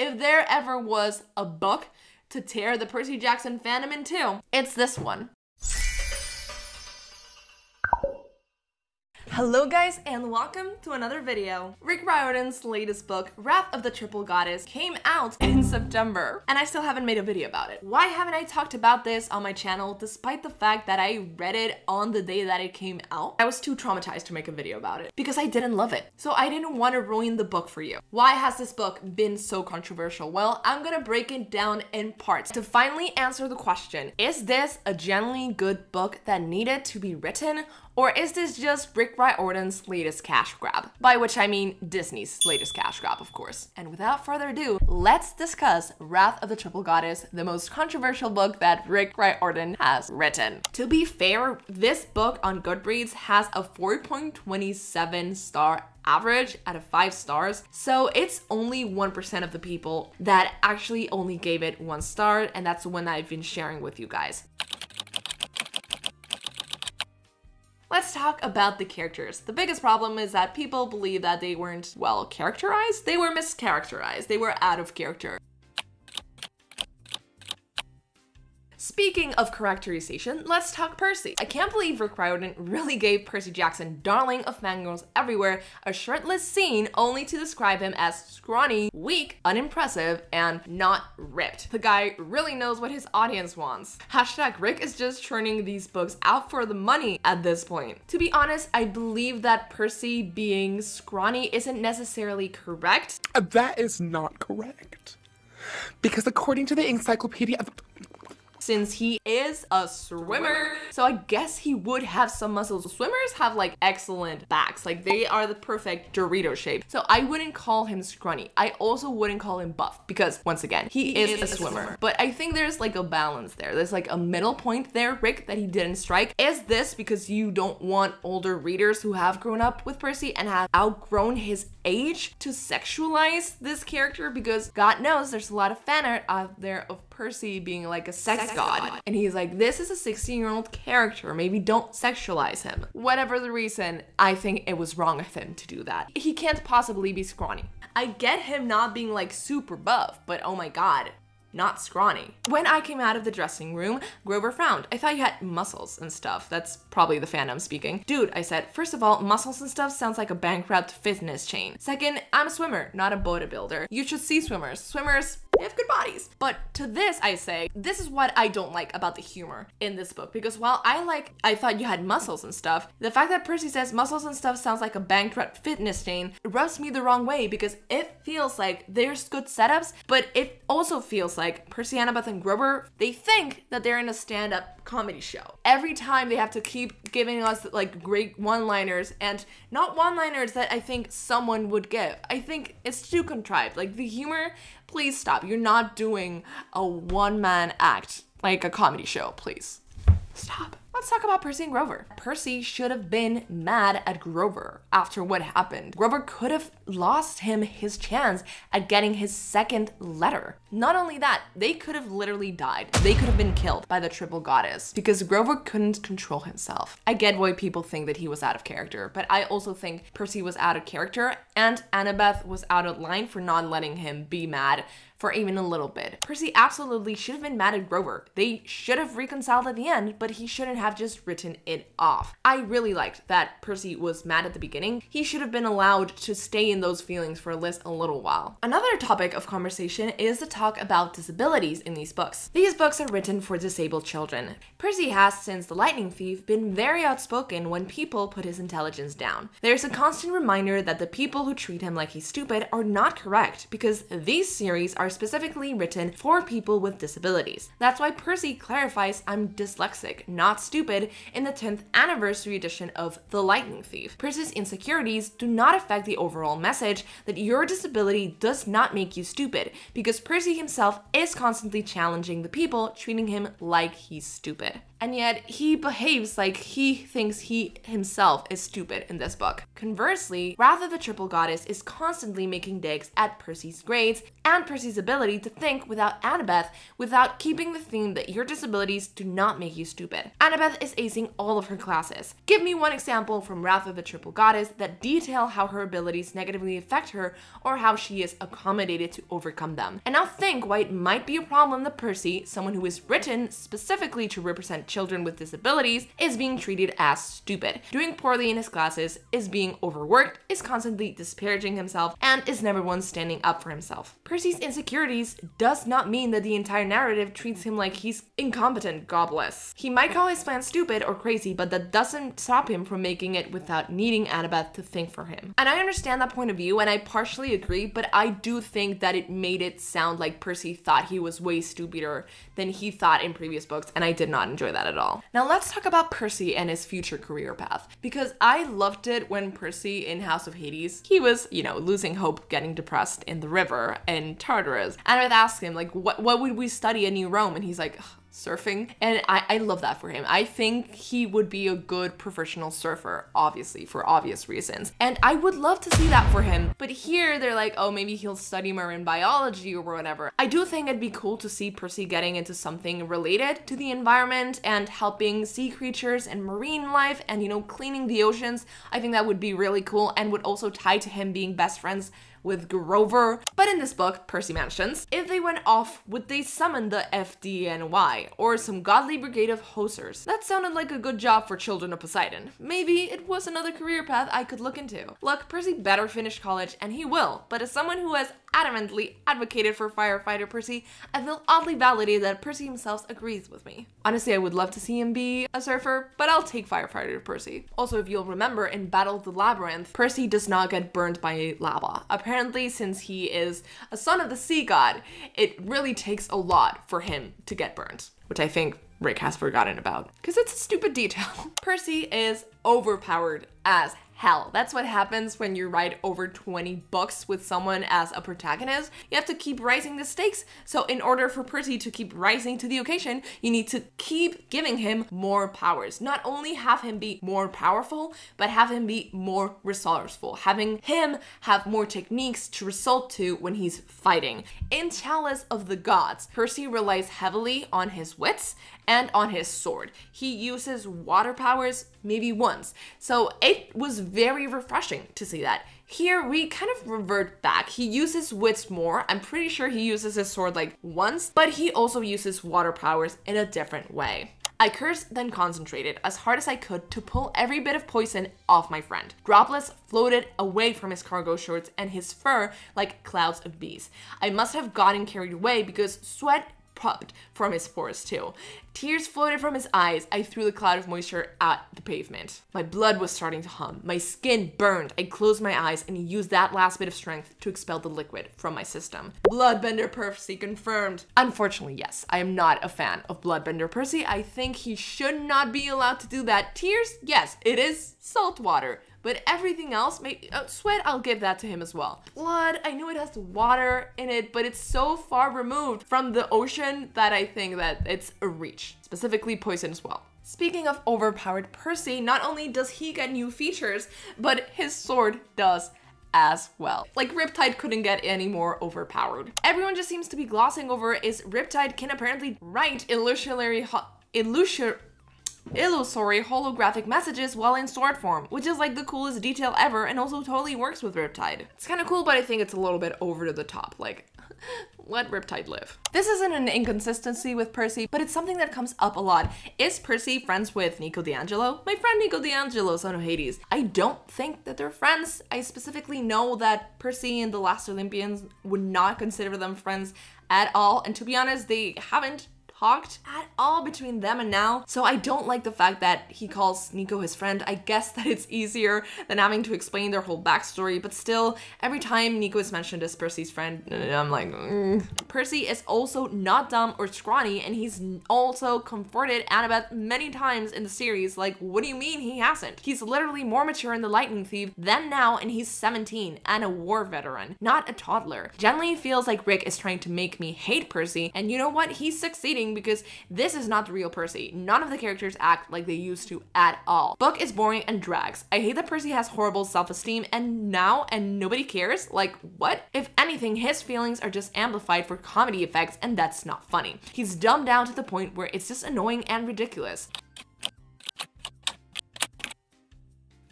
If there ever was a book to tear the Percy Jackson fandom in two, it's this one. Hello guys and welcome to another video. Rick Riordan's latest book, Wrath of the Triple Goddess, came out in September and I still haven't made a video about it. Why haven't I talked about this on my channel despite the fact that I read it on the day that it came out? I was too traumatized to make a video about it because I didn't love it. So I didn't want to ruin the book for you. Why has this book been so controversial? Well, I'm gonna break it down in parts to finally answer the question, is this a genuinely good book that needed to be written? Or is this just Rick Riordan's latest cash grab? By which I mean Disney's latest cash grab, of course. And without further ado, let's discuss Wrath of the Triple Goddess, the most controversial book that Rick Riordan has written. To be fair, this book on Goodreads has a 4.27 star average out of 5 stars. So it's only 1% of the people that actually only gave it 1 star, and that's the one that I've been sharing with you guys. Let's talk about the characters. The biggest problem is that people believe that they weren't well characterized. They were mischaracterized. They were out of character. Speaking of characterization, let's talk Percy. I can't believe Rick Riordan really gave Percy Jackson, darling of fangirls everywhere, a shirtless scene only to describe him as scrawny, weak, unimpressive, and not ripped. The guy really knows what his audience wants. Hashtag Rick is just churning these books out for the money at this point. To be honest, I believe that Percy being scrawny isn't necessarily correct. That is not correct. Because according to the encyclopedia of since he is a swimmer, so I guess he would have some muscles. Swimmers have like excellent backs, like they are the perfect Dorito shape. So I wouldn't call him scrawny. I also wouldn't call him buff because once again, he is a swimmer. But I think there's like a balance there. There's like a middle point there, Rick, that he didn't strike. Is this because you don't want older readers who have grown up with Percy and have outgrown his age to sexualize this character? Because God knows there's a lot of fan art out there of Percy being like a sex god. And he's like, this is a 16-year-old character. Maybe don't sexualize him. Whatever the reason, I think it was wrong of him to do that. He can't possibly be scrawny. I get him not being like super buff, but oh my God, not scrawny. When I came out of the dressing room, Grover frowned. I thought you had muscles and stuff. That's probably the fandom speaking. Dude, I said, first of all, muscles and stuff sounds like a bankrupt fitness chain. Second, I'm a swimmer, not a bodybuilder. You should see swimmers. Swimmers, they have good bodies. But to this, I say, this is what I don't like about the humor in this book. Because while I thought you had muscles and stuff, the fact that Percy says muscles and stuff sounds like a bankrupt fitness chain rubs me the wrong way because it feels like there's good setups, but it also feels like Percy, Annabeth, and Grover, they think that they're in a stand-up comedy show. Every time they have to keep giving us like great one-liners, and not one-liners that I think someone would give. I think it's too contrived. Like the humor, please stop. You're not doing a one-man act like a comedy show, please. Stop. Let's talk about Percy and Grover. Percy should have been mad at Grover after what happened. Grover could have lost him his chance at getting his second letter. Not only that, they could have literally died. They could have been killed by the Triple Goddess because Grover couldn't control himself. I get why people think that he was out of character, but I also think Percy was out of character and Annabeth was out of line for not letting him be mad for even a little bit. Percy absolutely should have been mad at Grover. They should have reconciled at the end, but he shouldn't have just written it off. I really liked that Percy was mad at the beginning. He should have been allowed to stay in those feelings for at least a little while. Another topic of conversation is the talk about disabilities in these books. These books are written for disabled children. Percy has, since The Lightning Thief, been very outspoken when people put his intelligence down. There's a constant reminder that the people who treat him like he's stupid are not correct because these series are specifically written for people with disabilities. That's why Percy clarifies I'm dyslexic, not stupid, in the 10th anniversary edition of The Lightning Thief. Percy's insecurities do not affect the overall message that your disability does not make you stupid, because Percy himself is constantly challenging the people treating him like he's stupid. and yet he behaves like he thinks he himself is stupid in this book. Conversely, Wrath of the Triple Goddess is constantly making digs at Percy's grades and Percy's ability to think without Annabeth, without keeping the theme that your disabilities do not make you stupid. Annabeth is acing all of her classes. Give me one example from Wrath of the Triple Goddess that detail how her abilities negatively affect her or how she is accommodated to overcome them. And now think why it might be a problem that Percy, someone who is written specifically to represent children with disabilities, is being treated as stupid, doing poorly in his classes, is being overworked, is constantly disparaging himself, and is never one standing up for himself. Percy's insecurities does not mean that the entire narrative treats him like he's incompetent, godless. He might call his plan stupid or crazy, but that doesn't stop him from making it without needing Annabeth to think for him. And I understand that point of view, and I partially agree, but I do think that it made it sound like Percy thought he was way stupider than he thought in previous books, and I did not enjoy that at all. Now let's talk about Percy and his future career path, because I loved it when Percy in House of Hades, he was, you know, losing hope, getting depressed in the river in Tartarus. Annabeth asked him, like, what would we study in New Rome? And he's like, surfing. And I love that for him. I think he would be a good professional surfer, obviously, for obvious reasons. And I would love to see that for him. But here they're like, oh, maybe he'll study marine biology or whatever. I do think it'd be cool to see Percy getting into something related to the environment and helping sea creatures and marine life and, you know, cleaning the oceans. I think that would be really cool and would also tie to him being best friends with Grover. But in this book, Percy mentions, if they went off, would they summon the FDNY or some godly brigade of hosers? That sounded like a good job for children of Poseidon. Maybe it was another career path I could look into. Look, Percy better finish college, and he will, but as someone who has adamantly advocated for firefighter Percy, I feel oddly validated that Percy himself agrees with me. Honestly, I would love to see him be a surfer, but I'll take firefighter Percy. Also, if you'll remember, in Battle of the Labyrinth, Percy does not get burned by lava. Apparently, since he is a son of the sea god, it really takes a lot for him to get burned, which I think Rick has forgotten about, because it's a stupid detail. Percy is overpowered as hell. That's what happens when you write over 20 books with someone as a protagonist. You have to keep rising the stakes. So in order for Percy to keep rising to the occasion, you need to keep giving him more powers. Not only have him be more powerful, but have him be more resourceful. Having him have more techniques to resort to when he's fighting. In Chalice of the Gods, Percy relies heavily on his wits and on his sword. He uses water powers maybe once. So it was very refreshing to see that. Here we kind of revert back. He uses wits more. I'm pretty sure he uses his sword like once, but he also uses water powers in a different way. I cursed, then concentrated as hard as I could to pull every bit of poison off my friend. Droplets floated away from his cargo shorts and his fur like clouds of bees. I must have gotten carried away because sweat popped from his pores too. Tears floated from his eyes. I threw the cloud of moisture at the pavement. My blood was starting to hum. My skin burned. I closed my eyes and used that last bit of strength to expel the liquid from my system. Bloodbender Percy confirmed. Unfortunately, yes, I am not a fan of Bloodbender Percy. I think he should not be allowed to do that. Tears, yes, it is salt water. But everything else, maybe sweat, I'll give that to him as well. Blood, I know it has water in it, but it's so far removed from the ocean that I think that it's a reach. Specifically poison as well. Speaking of overpowered Percy, not only does he get new features, but his sword does as well. Like, Riptide couldn't get any more overpowered. Everyone just seems to be glossing over is Riptide can apparently write illusory holographic messages while in sword form, which is like the coolest detail ever and also totally works with Riptide. It's kind of cool, but I think it's a little bit over the top. Like, let Riptide live. This isn't an inconsistency with Percy, but it's something that comes up a lot. Is Percy friends with Nico D'Angelo? My friend Nico D'Angelo, son of Hades. I don't think that they're friends. I specifically know that Percy and the Last Olympians would not consider them friends at all. And to be honest, they haven't talked at all between them and now. So I don't like the fact that he calls Nico his friend. I guess that it's easier than having to explain their whole backstory, but still, every time Nico is mentioned as Percy's friend, I'm like, Percy is also not dumb or scrawny, and he's also comforted Annabeth many times in the series. Like, what do you mean he hasn't? He's literally more mature in The Lightning Thief than now, and he's 17 and a war veteran, not a toddler. Generally feels like Rick is trying to make me hate Percy, and you know what? He's succeeding reading because this is not the real Percy. None of the characters act like they used to at all. Book is boring and drags. I hate that Percy has horrible self-esteem and nobody cares. Like, what? If anything, his feelings are just amplified for comedy effects, and that's not funny. He's dumbed down to the point where it's just annoying and ridiculous.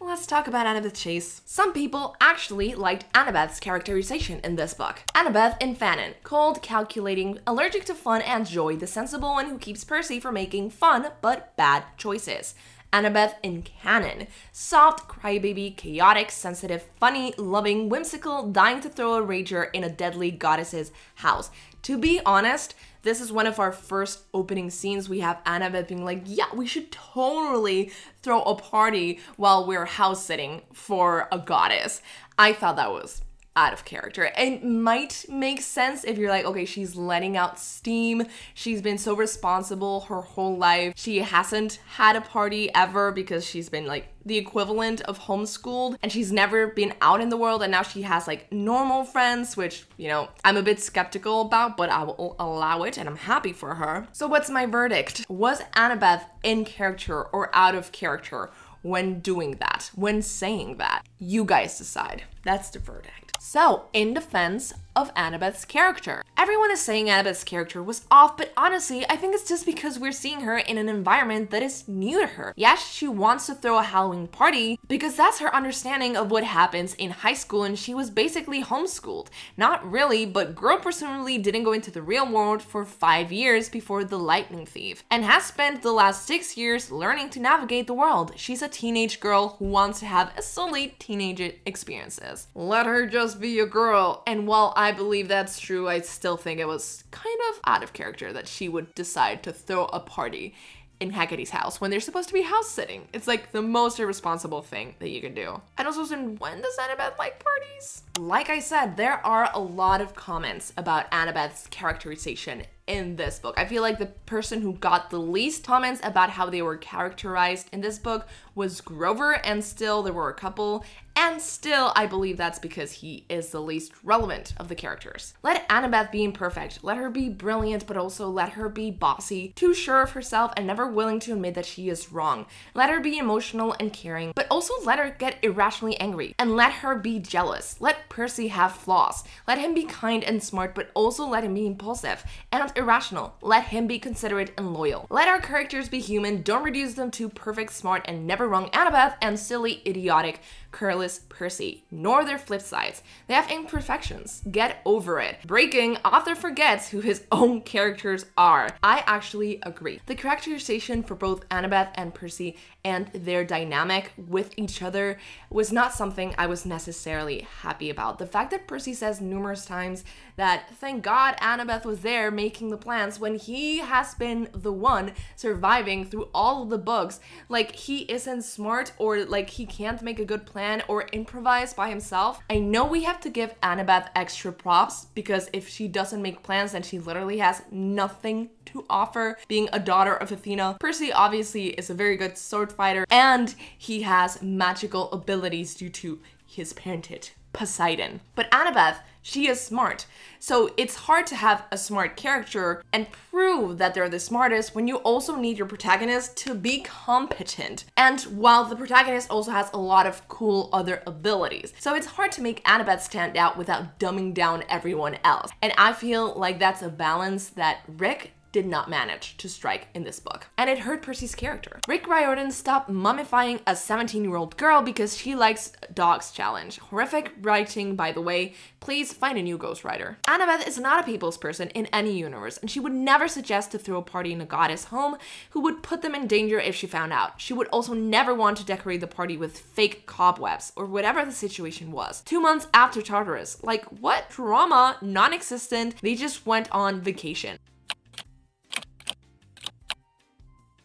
Let's talk about Annabeth Chase. Some people actually liked Annabeth's characterization in this book. Annabeth in fandom, cold, calculating, allergic to fun and joy, the sensible one who keeps Percy from making fun but bad choices. Annabeth in canon, soft, crybaby, chaotic, sensitive, funny, loving, whimsical, dying to throw a rager in a deadly goddess's house. To be honest, this is one of our first opening scenes. We have Annabeth being like, yeah, we should totally throw a party while we're house sitting for a goddess. I thought that was out of character. It might make sense if you're like, okay, she's letting out steam. She's been so responsible her whole life. She hasn't had a party ever because she's been like the equivalent of homeschooled, and she's never been out in the world, and now she has like normal friends, which, you know, I'm a bit skeptical about, but I will allow it and I'm happy for her. So what's my verdict? Was Annabeth in character or out of character when doing that, when saying that? You guys decide. That's the verdict. So, in defense of Annabeth's character. Everyone is saying Annabeth's character was off, but honestly, I think it's just because we're seeing her in an environment that is new to her. Yes, she wants to throw a Halloween party because that's her understanding of what happens in high school, and she was basically homeschooled. Not really, but girl presumably didn't go into the real world for 5 years before the Lightning Thief, and has spent the last 6 years learning to navigate the world. She's a teenage girl who wants to have a solid teenage experiences. Let her just be a girl. And while I believe that's true, I still think it was kind of out of character that she would decide to throw a party in Hacketty's house when they're supposed to be house sitting. It's like the most irresponsible thing that you can do. And also, when does Annabeth like parties? Like I said, there are a lot of comments about Annabeth's characterization in this book. I feel like the person who got the least comments about how they were characterized in this book was Grover, and still there were a couple, and still I believe that's because he is the least relevant of the characters. Let Annabeth be imperfect, let her be brilliant, but also let her be bossy, too sure of herself and never willing to admit that she is wrong. Let her be emotional and caring, but also let her get irrationally angry, and let her be jealous. Let Percy have flaws. Let him be kind and smart, but also let him be impulsive and irrational. Let him be considerate and loyal. Let our characters be human, don't reduce them to perfect, smart, and never wrong Annabeth and silly, idiotic, careless Percy, nor their flip sides. They have imperfections. Get over it. Breaking, author forgets who his own characters are. I actually agree. The characterization for both Annabeth and Percy and their dynamic with each other was not something I was necessarily happy about. The fact that Percy says numerous times that thank God Annabeth was there making the plans when he has been the one surviving through all of the books. Like, he isn't smart, or like he can't make a good plan or improvise by himself. I know we have to give Annabeth extra props because if she doesn't make plans, then she literally has nothing to offer, being a daughter of Athena. Percy obviously is a very good sword fighter, and he has magical abilities due to his parentage, Poseidon. But Annabeth, she is smart. So it's hard to have a smart character and prove that they're the smartest when you also need your protagonist to be competent. And while the protagonist also has a lot of cool other abilities. So it's hard to make Annabeth stand out without dumbing down everyone else. And I feel like that's a balance that Rick did not manage to strike in this book. And it hurt Percy's character. Rick Riordan stopped mummifying a 17-year-old girl because she likes dogs challenge. Horrific writing, by the way. Please find a new ghostwriter. Annabeth is not a people's person in any universe, and she would never suggest to throw a party in a goddess home who would put them in danger if she found out. She would also never want to decorate the party with fake cobwebs or whatever the situation was. 2 months after Tartarus, like what? Drama, non-existent. They just went on vacation.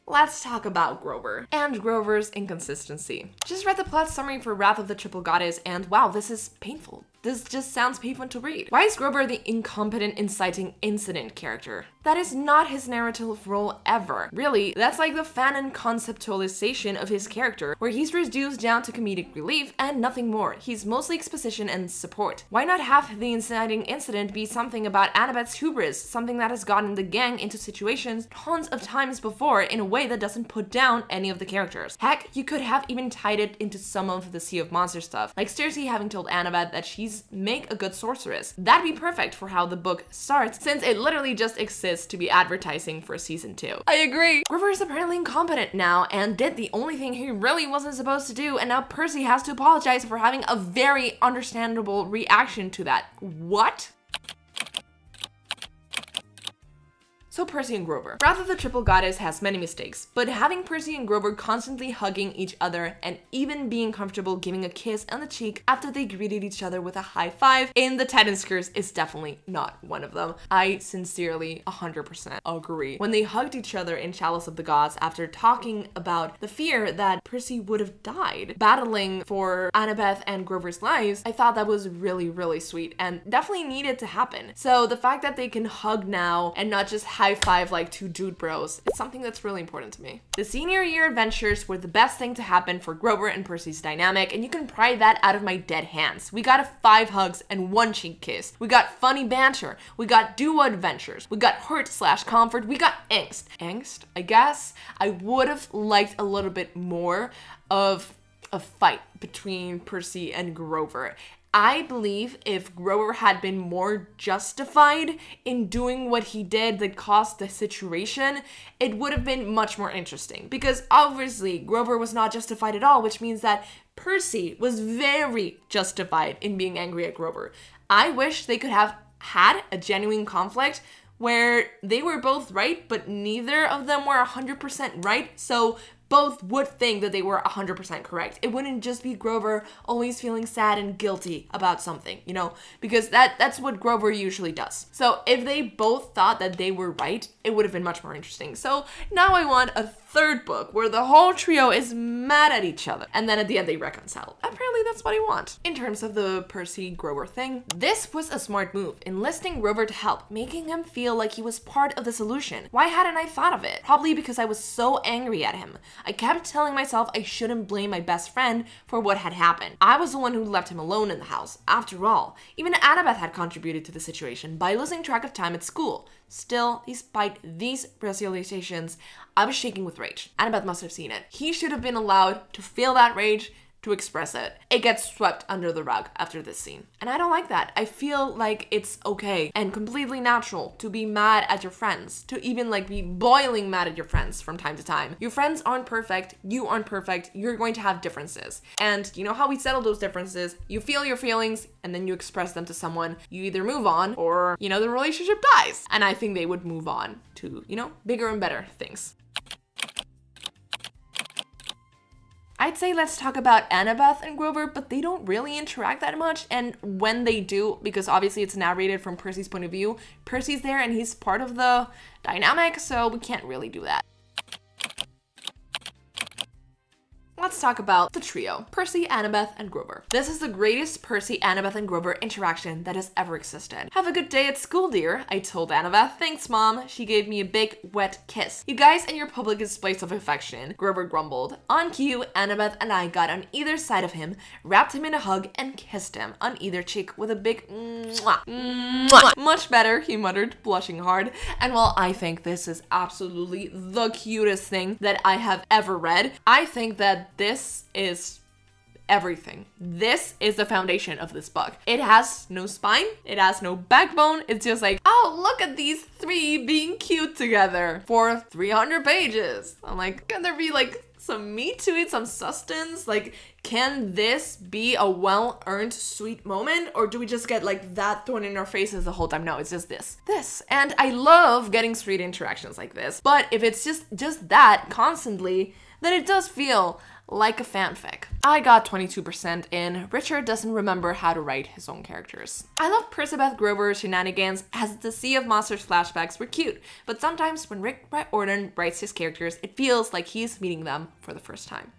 Let's talk about Grover and Grover's inconsistency. Just read the plot summary for Wrath of the Triple Goddess, and wow, this is painful. This just sounds painful to read. Why is Grover the incompetent, inciting incident character? That is not his narrative role ever. Really, that's like the fandom conceptualization of his character, where he's reduced down to comedic relief and nothing more. He's mostly exposition and support. Why not have the inciting incident be something about Annabeth's hubris, something that has gotten the gang into situations tons of times before in a way that doesn't put down any of the characters? Heck, you could have even tied it into some of the Sea of Monsters stuff, like Cersei having told Annabeth that she's make a good sorceress. That'd be perfect for how the book starts, since it literally just exists to be advertising for season 2. I agree. Grover is apparently incompetent now and did the only thing he really wasn't supposed to do, and now Percy has to apologize for having a very understandable reaction to that. What? So Percy and Grover. Wrath of the Triple Goddess has many mistakes, but having Percy and Grover constantly hugging each other and even being comfortable giving a kiss on the cheek after they greeted each other with a high five in the Tenniskers is definitely not one of them. I sincerely 100% agree. When they hugged each other in Chalice of the Gods after talking about the fear that Percy would have died battling for Annabeth and Grover's lives, I thought that was really, really sweet and definitely needed to happen. So the fact that they can hug now and not just high five like two dude bros, it's something that's really important to me. The senior year adventures were the best thing to happen for Grover and Percy's dynamic, and you can pry that out of my dead hands. We got 5 hugs and 1 cheek kiss. We got funny banter. We got duo adventures. We got hurt/comfort. We got angst. Angst, I guess. I would have liked a little bit more of a fight between Percy and Grover. I believe if Grover had been more justified in doing what he did that caused the situation, it would have been much more interesting. Because obviously Grover was not justified at all, which means that Percy was very justified in being angry at Grover. I wish they could have had a genuine conflict where they were both right, but neither of them were 100% right, so both would think that they were 100% correct. It wouldn't just be Grover always feeling sad and guilty about something, you know, because that's what Grover usually does. So if they both thought that they were right, it would have been much more interesting. So now I want a third book where the whole trio is mad at each other and then at the end they reconcile. Apparently that's what I want. In terms of the Percy Grover thing, this was a smart move, enlisting Grover to help, making him feel like he was part of the solution. Why hadn't I thought of it? Probably because I was so angry at him. I kept telling myself I shouldn't blame my best friend for what had happened. I was the one who left him alone in the house. After all, even Annabeth had contributed to the situation by losing track of time at school. Still, despite these realizations, I was shaking with rage. Annabeth must have seen it. He should have been allowed to feel that rage, to express it. It gets swept under the rug after this scene. And I don't like that. I feel like it's okay and completely natural to be mad at your friends, to even like be boiling mad at your friends from time to time. Your friends aren't perfect, you aren't perfect, you're going to have differences. And you know how we settle those differences? You feel your feelings and then you express them to someone. You either move on or, you know, the relationship dies. And I think they would move on to, you know, bigger and better things. I'd say let's talk about Annabeth and Grover, but they don't really interact that much, and when they do, because obviously it's narrated from Percy's point of view, Percy's there and he's part of the dynamic, so we can't really do that. Let's talk about the trio, Percy, Annabeth, and Grover. This is the greatest Percy, Annabeth, and Grover interaction that has ever existed. Have a good day at school, dear, I told Annabeth. Thanks, Mom. She gave me a big, wet kiss. You guys and your public displays of affection, Grover grumbled. On cue, Annabeth and I got on either side of him, wrapped him in a hug, and kissed him on either cheek with a big mwah. Mwah. Much better, he muttered, blushing hard. And while I think this is absolutely the cutest thing that I have ever read, I think that this is everything. This is the foundation of this book. It has no spine, it has no backbone, it's just like, oh, look at these 3 being cute together for 300 pages. I'm like, can there be like some meat to it, some substance? Like, can this be a well-earned sweet moment, or do we just get like that thrown in our faces the whole time? No, it's just this. And I love getting sweet interactions like this, but if it's just that constantly, then it does feel like a fanfic. I got 22% in. Richard doesn't remember how to write his own characters. I love Percabeth Grover's shenanigans, as the Sea of Monsters flashbacks were cute, but sometimes when Rick Riordan writes his characters, it feels like he's meeting them for the first time.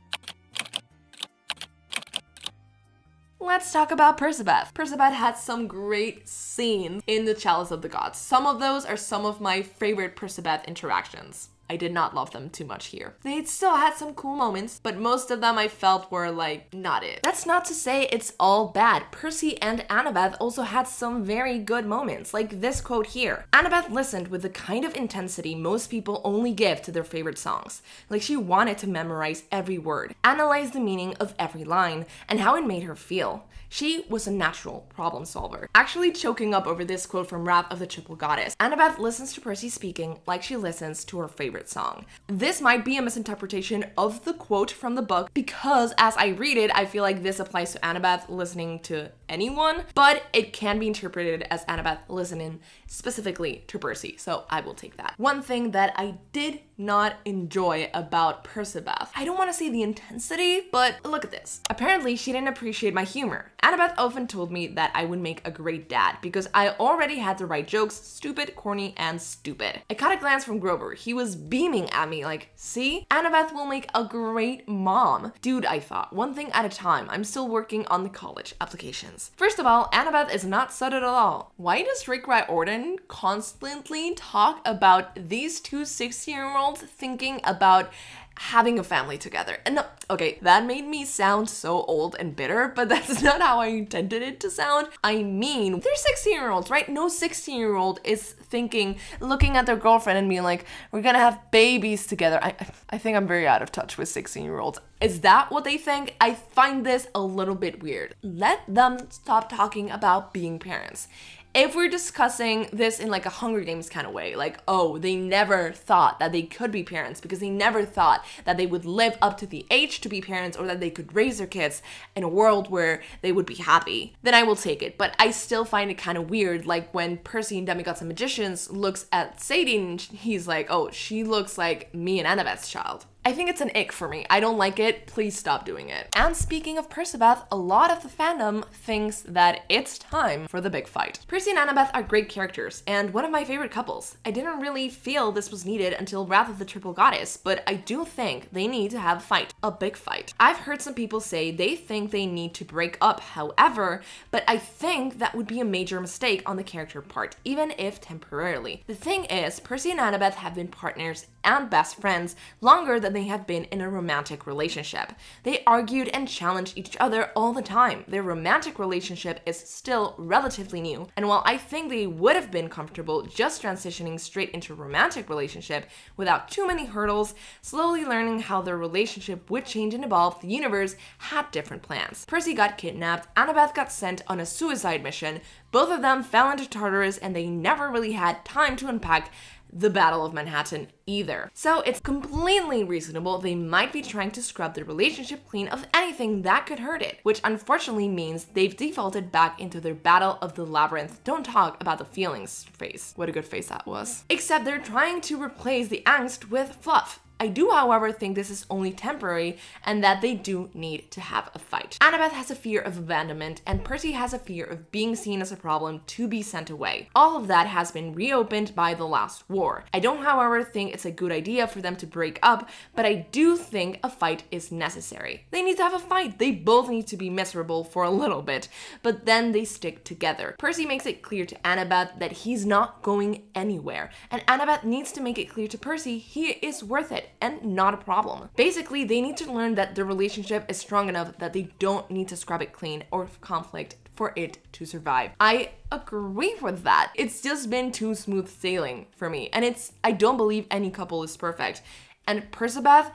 Let's talk about Percabeth. Percabeth had some great scenes in the Chalice of the Gods. Some of those are some of my favorite Percabeth interactions. I did not love them too much here. They still had some cool moments, but most of them I felt were like, not it. That's not to say it's all bad. Percy and Annabeth also had some very good moments, like this quote here. Annabeth listened with the kind of intensity most people only give to their favorite songs. Like she wanted to memorize every word, analyze the meaning of every line, and how it made her feel. She was a natural problem solver. Actually choking up over this quote from Wrath of the Triple Goddess. Annabeth listens to Percy speaking like she listens to her favorite song. This might be a misinterpretation of the quote from the book because as I read it, I feel like this applies to Annabeth listening to anyone, but it can be interpreted as Annabeth listening specifically to Percy, so I will take that. One thing that I did not enjoy about Percabeth, I don't want to say the intensity, but look at this. Apparently, she didn't appreciate my humor. Annabeth often told me that I would make a great dad because I already had the right jokes, stupid, corny, and stupid. I caught a glance from Grover. He was beaming at me like, see? Annabeth will make a great mom. Dude, I thought, one thing at a time. I'm still working on the college applications. First of all, Annabeth is not subtle at all. Why does Rick Riordan constantly talk about these two 16-year-olds thinking about having a family together? And no, okay, that made me sound so old and bitter, but that's not how I intended it to sound. I mean, they're 16-year-olds, right? No 16-year-old is thinking, looking at their girlfriend and being like, we're gonna have babies together. I think I'm very out of touch with 16-year-olds. Is that what they think? I find this a little bit weird. Let them stop talking about being parents. If we're discussing this in like a Hunger Games kind of way, like, oh, they never thought that they could be parents because they never thought that they would live up to the age to be parents or that they could raise their kids in a world where they would be happy, then I will take it. But I still find it kind of weird, like when Percy in Demigods and Magicians looks at Sadie and he's like, oh, she looks like me and Annabeth's child. I think it's an ick for me. I don't like it. Please stop doing it. And speaking of Percabeth, a lot of the fandom thinks that it's time for the big fight. Percy and Annabeth are great characters and one of my favorite couples. I didn't really feel this was needed until Wrath of the Triple Goddess, but I do think they need to have a fight, a big fight. I've heard some people say they think they need to break up, however, but I think that would be a major mistake on the character part, even if temporarily. The thing is, Percy and Annabeth have been partners and best friends longer than they have been in a romantic relationship. They argued and challenged each other all the time. Their romantic relationship is still relatively new, and while I think they would have been comfortable just transitioning straight into a romantic relationship without too many hurdles, slowly learning how their relationship would change and evolve, the universe had different plans. Percy got kidnapped, Annabeth got sent on a suicide mission, both of them fell into Tartarus, and they never really had time to unpack the Battle of Manhattan either. So it's completely reasonable they might be trying to scrub the relationship clean of anything that could hurt it, which unfortunately means they've defaulted back into their Battle of the Labyrinth, don't talk about the feelings phase. What a good face that was. Except they're trying to replace the angst with fluff. I do, however, think this is only temporary and that they do need to have a fight. Annabeth has a fear of abandonment and Percy has a fear of being seen as a problem to be sent away. All of that has been reopened by the last war. I don't, however, think it's a good idea for them to break up, but I do think a fight is necessary. They need to have a fight. They both need to be miserable for a little bit, but then they stick together. Percy makes it clear to Annabeth that he's not going anywhere, and Annabeth needs to make it clear to Percy he is worth it and not a problem. Basically, they need to learn that the relationship is strong enough that they don't need to scrub it clean or conflict for it to survive. I agree with that. It's just been too smooth sailing for me, and I don't believe any couple is perfect. And Percabeth,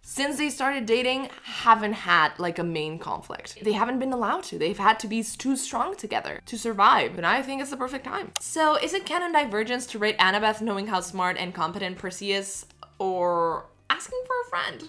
since they started dating, haven't had like a main conflict. They haven't been allowed to. They've had to be too strong together to survive, and I think it's the perfect time. So is it canon divergence to rate Annabeth knowing how smart and competent Percy is, or asking for a friend?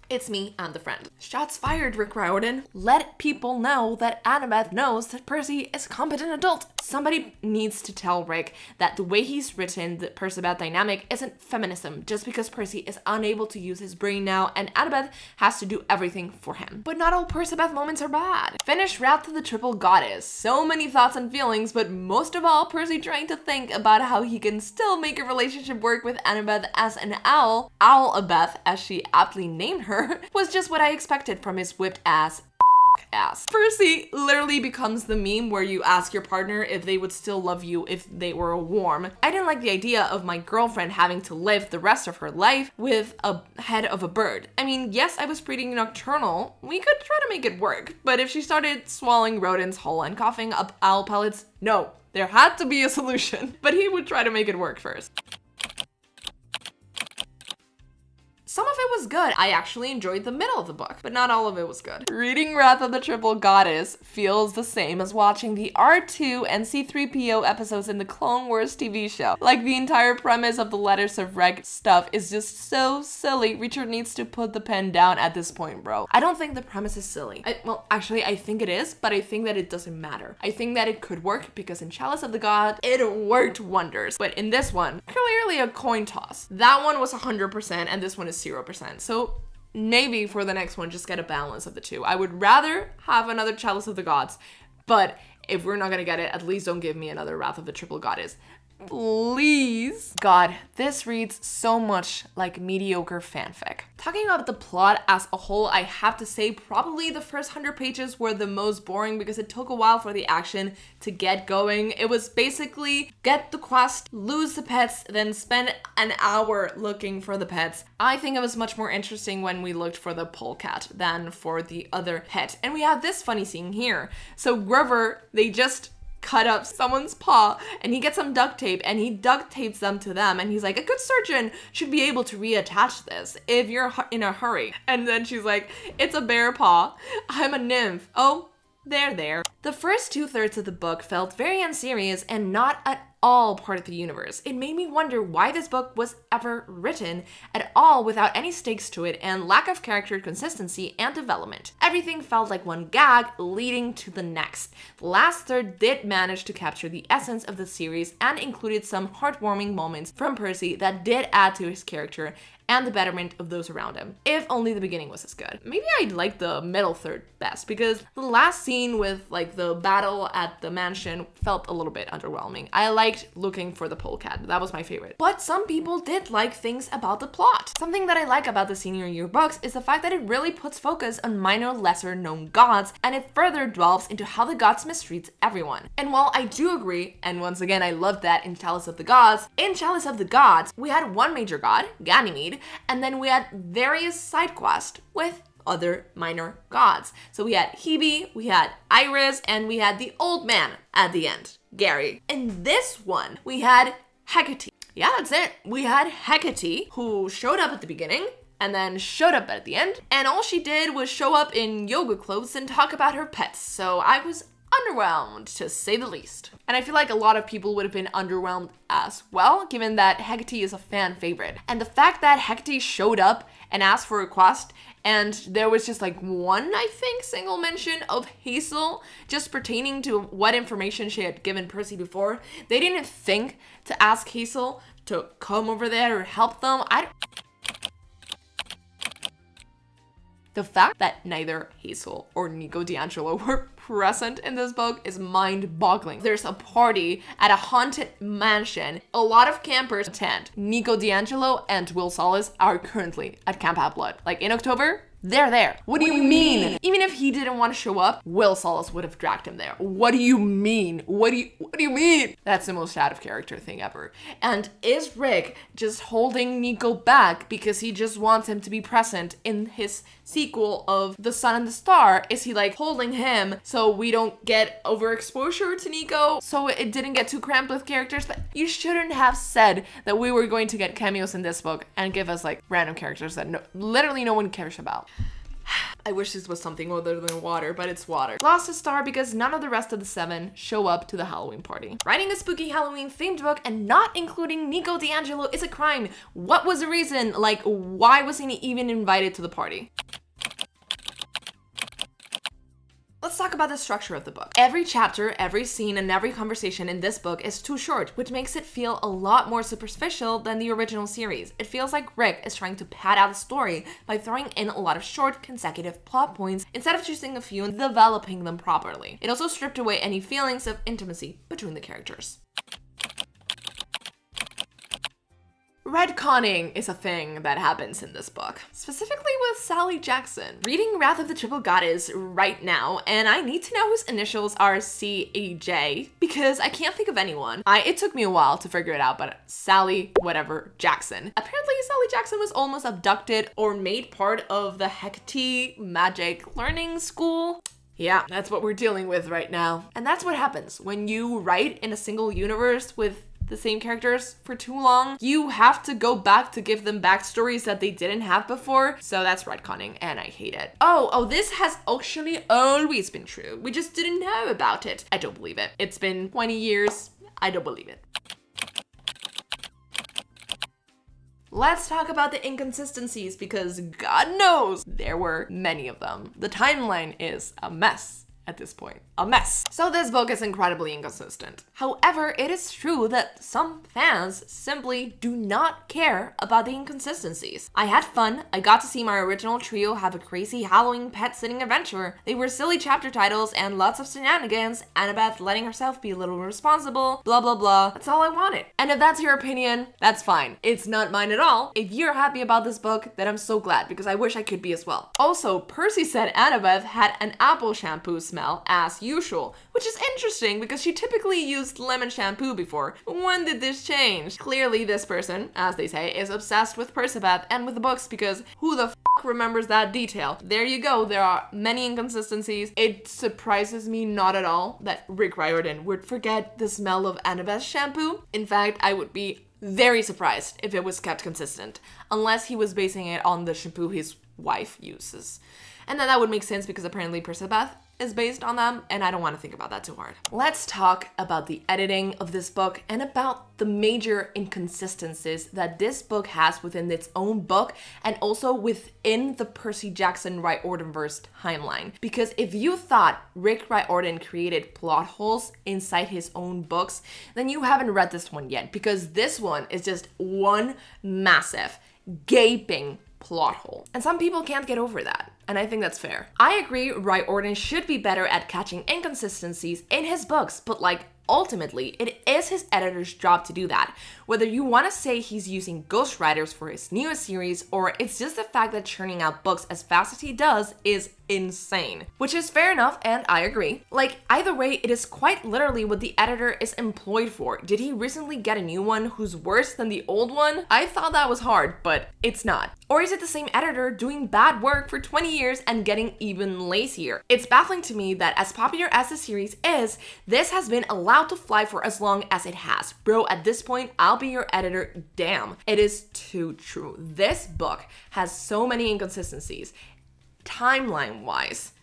It's me, I'm the friend. Shots fired, Rick Riordan. Let people know that Annabeth knows that Percy is a competent adult. Somebody needs to tell Rick that the way he's written the Percabeth dynamic isn't feminism just because Percy is unable to use his brain now and Annabeth has to do everything for him. But not all Percabeth moments are bad. Finish Wrath of the Triple Goddess. So many thoughts and feelings, but most of all, Percy trying to think about how he can still make a relationship work with Annabeth as an owl, Owlabeth as she aptly named her, whatever, was just what I expected from his whipped ass. Percy literally becomes the meme where you ask your partner if they would still love you if they were warm. I didn't like the idea of my girlfriend having to live the rest of her life with a head of a bird. I mean, yes, I was pretty nocturnal. We could try to make it work, but if she started swallowing rodents whole and coughing up owl pellets, no, there had to be a solution. But he would try to make it work first. Some of it was good. I actually enjoyed the middle of the book, but not all of it was good. Reading Wrath of the Triple Goddess feels the same as watching the R2 and C-3PO episodes in the Clone Wars TV show. Like, the entire premise of the Letters of Reg stuff is just so silly. Richard needs to put the pen down at this point, bro. I don't think the premise is silly. Well, actually, I think it is, but I think that it doesn't matter. I think that it could work because in Chalice of the God, it worked wonders. But in this one, clearly a coin toss. That one was 100% and this one is 0%. So maybe for the next one, just get a balance of the two. I would rather have another Chalice of the Gods, but if we're not gonna get it, at least don't give me another Wrath of the Triple Goddess. Please. God, this reads so much like mediocre fanfic. Talking about the plot as a whole, I have to say probably the first 100 pages were the most boring because it took a while for the action to get going. It was basically get the quest, lose the pets, then spend an hour looking for the pets. I think it was much more interesting when we looked for the polecat than for the other pet. And we have this funny scene here. So Grover, they just cut up someone's paw and he gets some duct tape and he duct tapes them to them and he's like, a good surgeon should be able to reattach this if you're in a hurry. And then she's like, it's a bear paw. I'm a nymph. Oh, there. The first 2/3 of the book felt very unserious and not at all part of the universe. It made me wonder why this book was ever written at all without any stakes to it and lack of character consistency and development. Everything felt like one gag leading to the next. The last third did manage to capture the essence of the series and included some heartwarming moments from Percy that did add to his character and the betterment of those around him. If only the beginning was as good. Maybe I'd like the middle third best because the last scene with like the battle at the mansion felt a little bit underwhelming. I liked looking for the polecat. That was my favorite. But some people did like things about the plot. Something that I like about the senior year books is the fact that it really puts focus on minor, lesser known gods, and it further delves into how the gods mistreats everyone. And while I do agree, and once again I loved that in Chalice of the Gods, we had one major god, Ganymede, and then we had various side quests with other minor gods. So we had Hebe, we had Iris, and we had the old man at the end, Gary. In this one, we had Hecate. Yeah, that's it. We had Hecate, who showed up at the beginning and then showed up at the end. And all she did was show up in yoga clothes and talk about her pets. So I was underwhelmed, to say the least. And I feel like a lot of people would have been underwhelmed as well, given that Hecate is a fan favorite. And the fact that Hecate showed up and asked for a quest, and there was just like one, I think, single mention of Hazel, just pertaining to what information she had given Percy before. They didn't think to ask Hazel to come over there or help them. The fact that neither Hazel or Nico D'Angelo were present in this book is mind-boggling. There's a party at a haunted mansion. A lot of campers attend. Nico D'Angelo and Will Solis are currently at Camp Half-Blood. Like in October, they're there. What do you mean? Even if he didn't want to show up, Will Solis would have dragged him there. What do you mean? What do you mean? That's the most out of character thing ever. And is Rick just holding Nico back because he just wants him to be present in his sequel of The Sun and the Star? Is he like holding him so we don't get overexposure to Nico, so it didn't get too cramped with characters? But you shouldn't have said that we were going to get cameos in this book and give us like random characters that literally no one cares about. I wish this was something other than water, but it's water. Lost a star because none of the rest of the 7 show up to the Halloween party. Writing a spooky Halloween themed book and not including Nico D'Angelo is a crime. What was the reason? Like, why wasn't he even invited to the party? Let's talk about the structure of the book. Every chapter, every scene, and every conversation in this book is too short, which makes it feel a lot more superficial than the original series. It feels like Rick is trying to pad out the story by throwing in a lot of short, consecutive plot points instead of choosing a few and developing them properly. It also stripped away any feelings of intimacy between the characters. Retconning is a thing that happens in this book, specifically with Sally Jackson. Reading Wrath of the Triple Goddess right now, and I need to know whose initials are C-E-J, because I can't think of anyone. It took me a while to figure it out, but Sally whatever Jackson. Apparently Sally Jackson was almost abducted or made part of the Hecate magic learning school. Yeah, that's what we're dealing with right now. And that's what happens when you write in a single universe with the same characters for too long. You have to go back to give them backstories that they didn't have before. So that's retconning, and I hate it. Oh, this has actually always been true. We just didn't know about it. I don't believe it. It's been 20 years. I don't believe it. Let's talk about the inconsistencies, because God knows there were many of them. The timeline is a mess at this point. A mess. So this book is incredibly inconsistent. However, it is true that some fans simply do not care about the inconsistencies. I had fun. I got to see my original trio have a crazy Halloween pet-sitting adventure. They were silly chapter titles and lots of shenanigans. Annabeth letting herself be a little responsible, blah blah blah. That's all I wanted. And if that's your opinion, that's fine. It's not mine at all. If you're happy about this book, then I'm so glad, because I wish I could be as well. Also, Percy said Annabeth had an apple shampoo smell as usual, which is interesting because she typically used lemon shampoo before. When did this change? Clearly this person, as they say, is obsessed with Percabeth and with the books, because who the f remembers that detail? There you go, there are many inconsistencies. It surprises me not at all that Rick Riordan would forget the smell of Annabeth's shampoo. In fact, I would be very surprised if it was kept consistent, unless he was basing it on the shampoo his wife uses. And then that would make sense because apparently Percabeth is based on them, and I don't want to think about that too hard. Let's talk about the editing of this book and about the major inconsistencies that this book has within its own book and also within the Percy Jackson Riordanverse timeline. Because if you thought Rick Riordan created plot holes inside his own books, then you haven't read this one yet, because this one is just one massive, gaping plot hole. And some people can't get over that, and I think that's fair. I agree Riordan should be better at catching inconsistencies in his books, but like, ultimately, it is his editor's job to do that. Whether you want to say he's using ghostwriters for his newest series, or it's just the fact that churning out books as fast as he does is insane. Which is fair enough, and I agree. Like, either way, it is quite literally what the editor is employed for. Did he recently get a new one who's worse than the old one? I thought that was hard, but it's not. Or is it the same editor doing bad work for 20 years and getting even lazier? It's baffling to me that as popular as the series is, this has been allowed to fly for as long as it has. Bro, at this point, I'll be your editor. Damn. It is too true. This book has so many inconsistencies, timeline-wise,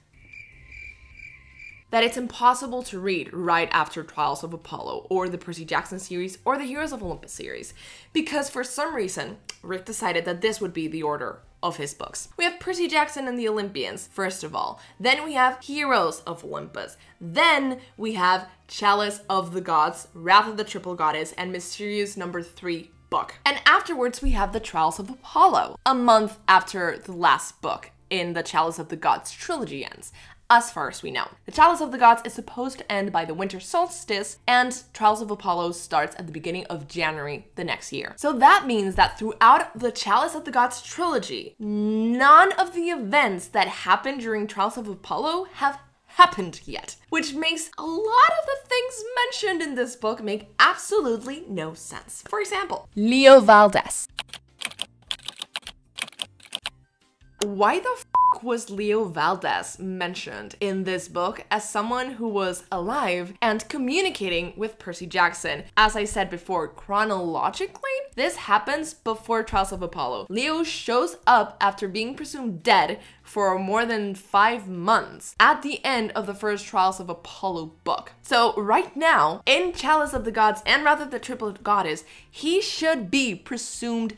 that it's impossible to read right after Trials of Apollo or the Percy Jackson series or the Heroes of Olympus series, because for some reason, Rick decided that this would be the order of his books. We have Percy Jackson and the Olympians, first of all. Then we have Heroes of Olympus. Then we have Chalice of the Gods, Wrath of the Triple Goddess, and Mysterious number 3 book. And afterwards we have the Trials of Apollo, a month after the last book in the Chalice of the Gods trilogy ends, as far as we know. The Chalice of the Gods is supposed to end by the winter solstice, and Trials of Apollo starts at the beginning of January the next year. So that means that throughout the Chalice of the Gods trilogy, none of the events that happened during Trials of Apollo have happened yet, which makes a lot of the things mentioned in this book make absolutely no sense. For example, Leo Váldez. Why the f was Leo Váldez mentioned in this book as someone who was alive and communicating with Percy Jackson? As I said before, chronologically, this happens before Trials of Apollo. Leo shows up after being presumed dead for more than 5 months at the end of the first Trials of Apollo book. So right now, in Chalice of the Gods and Wrath of the Triple Goddess, he should be presumed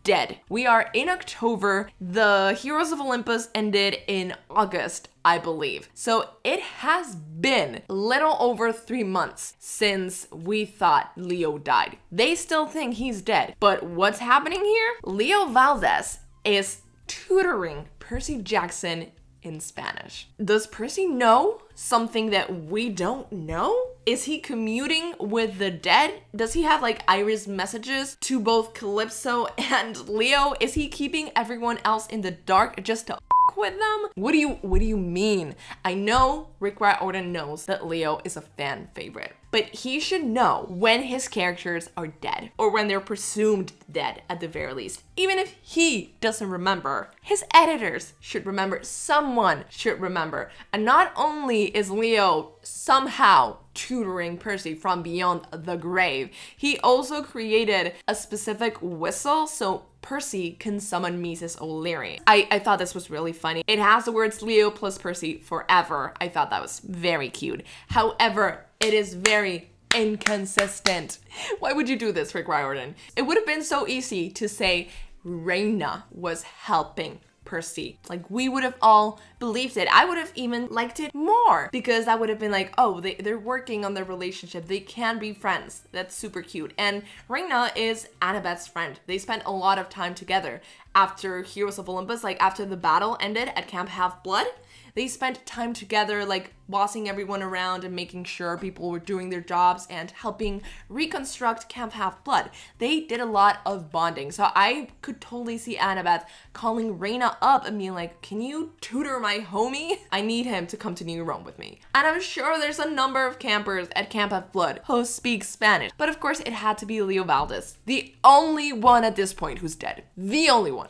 dead. We are in October. The Heroes of Olympus ended in August, I believe. So it has been little over 3 months since we thought Leo died. They still think he's dead. But what's happening here? Leo Váldez is tutoring Percy Jackson in Spanish. Does Percy know something that we don't know? Is he commuting with the dead? Does he have like iris messages to both Calypso and Leo? Is he keeping everyone else in the dark just to with them? What do you mean? I know Rick Riordan knows that Leo is a fan favorite, but he should know when his characters are dead, or when they're presumed dead at the very least. Even if he doesn't remember, his editors should remember, someone should remember. And not only is Leo somehow tutoring Percy from beyond the grave, he also created a specific whistle so Percy can summon Mrs. O'Leary. I thought this was really funny. It has the words Leo plus Percy forever. I thought that was very cute. However, it is very inconsistent. Why would you do this, Rick Riordan? It would have been so easy to say Reina was helping Percy. Like, we would have all believed it. I would have even liked it more, because that would have been like, oh, they're working on their relationship. They can be friends. That's super cute. And Reina is Annabeth's friend. They spent a lot of time together. After Heroes of Olympus, like after the battle ended at Camp Half-Blood, they spent time together, like bossing everyone around and making sure people were doing their jobs and helping reconstruct Camp Half-Blood. They did a lot of bonding. So I could totally see Annabeth calling Reina up and being like, can you tutor my homie? I need him to come to New Rome with me. And I'm sure there's a number of campers at Camp Half-Blood who speak Spanish. But of course it had to be Leo Váldez, the only one at this point who's dead. The only one.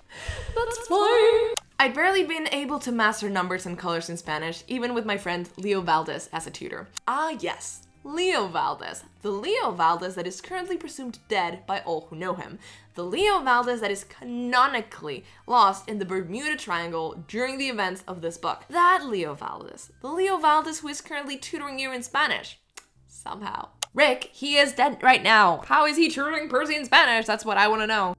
That's fine. I'd barely been able to master numbers and colors in Spanish, even with my friend Leo Váldez as a tutor. Ah yes, Leo Váldez. The Leo Váldez that is currently presumed dead by all who know him. The Leo Váldez that is canonically lost in the Bermuda Triangle during the events of this book. That Leo Váldez. The Leo Váldez who is currently tutoring you in Spanish. Somehow. Rick, he is dead right now. How is he tutoring Percy in Spanish? That's what I want to know.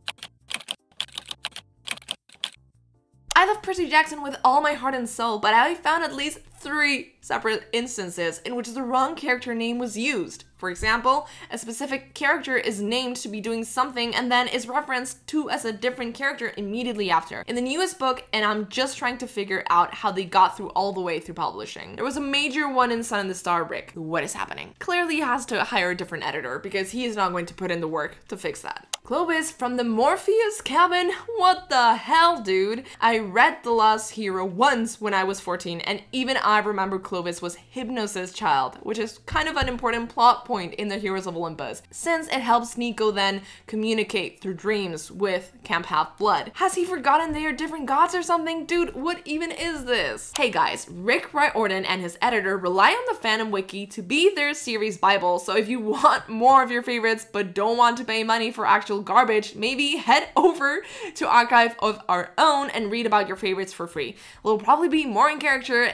I love Percy Jackson with all my heart and soul, but I found at least 3 separate instances in which the wrong character name was used. For example, a specific character is named to be doing something and then is referenced to as a different character immediately after. In the newest book, and I'm just trying to figure out how they got through all the way through publishing, there was a major one in Sun and the Star. Rick, what is happening? Clearly he has to hire a different editor because he is not going to put in the work to fix that. Clovis from the Morpheus cabin? What the hell, dude? I read The Lost Hero once when I was 14, and even I remember Clovis was Hypnosis' child, which is kind of an important plot point in the Heroes of Olympus, since it helps Nico then communicate through dreams with Camp Half-Blood. Has he forgotten they are different gods or something? Dude, what even is this? Hey guys, Rick Riordan and his editor rely on the fandom wiki to be their series bible, so if you want more of your favorites but don't want to pay money for actual garbage, maybe head over to Archive of Our Own and read about your favorites for free. They'll probably be more in character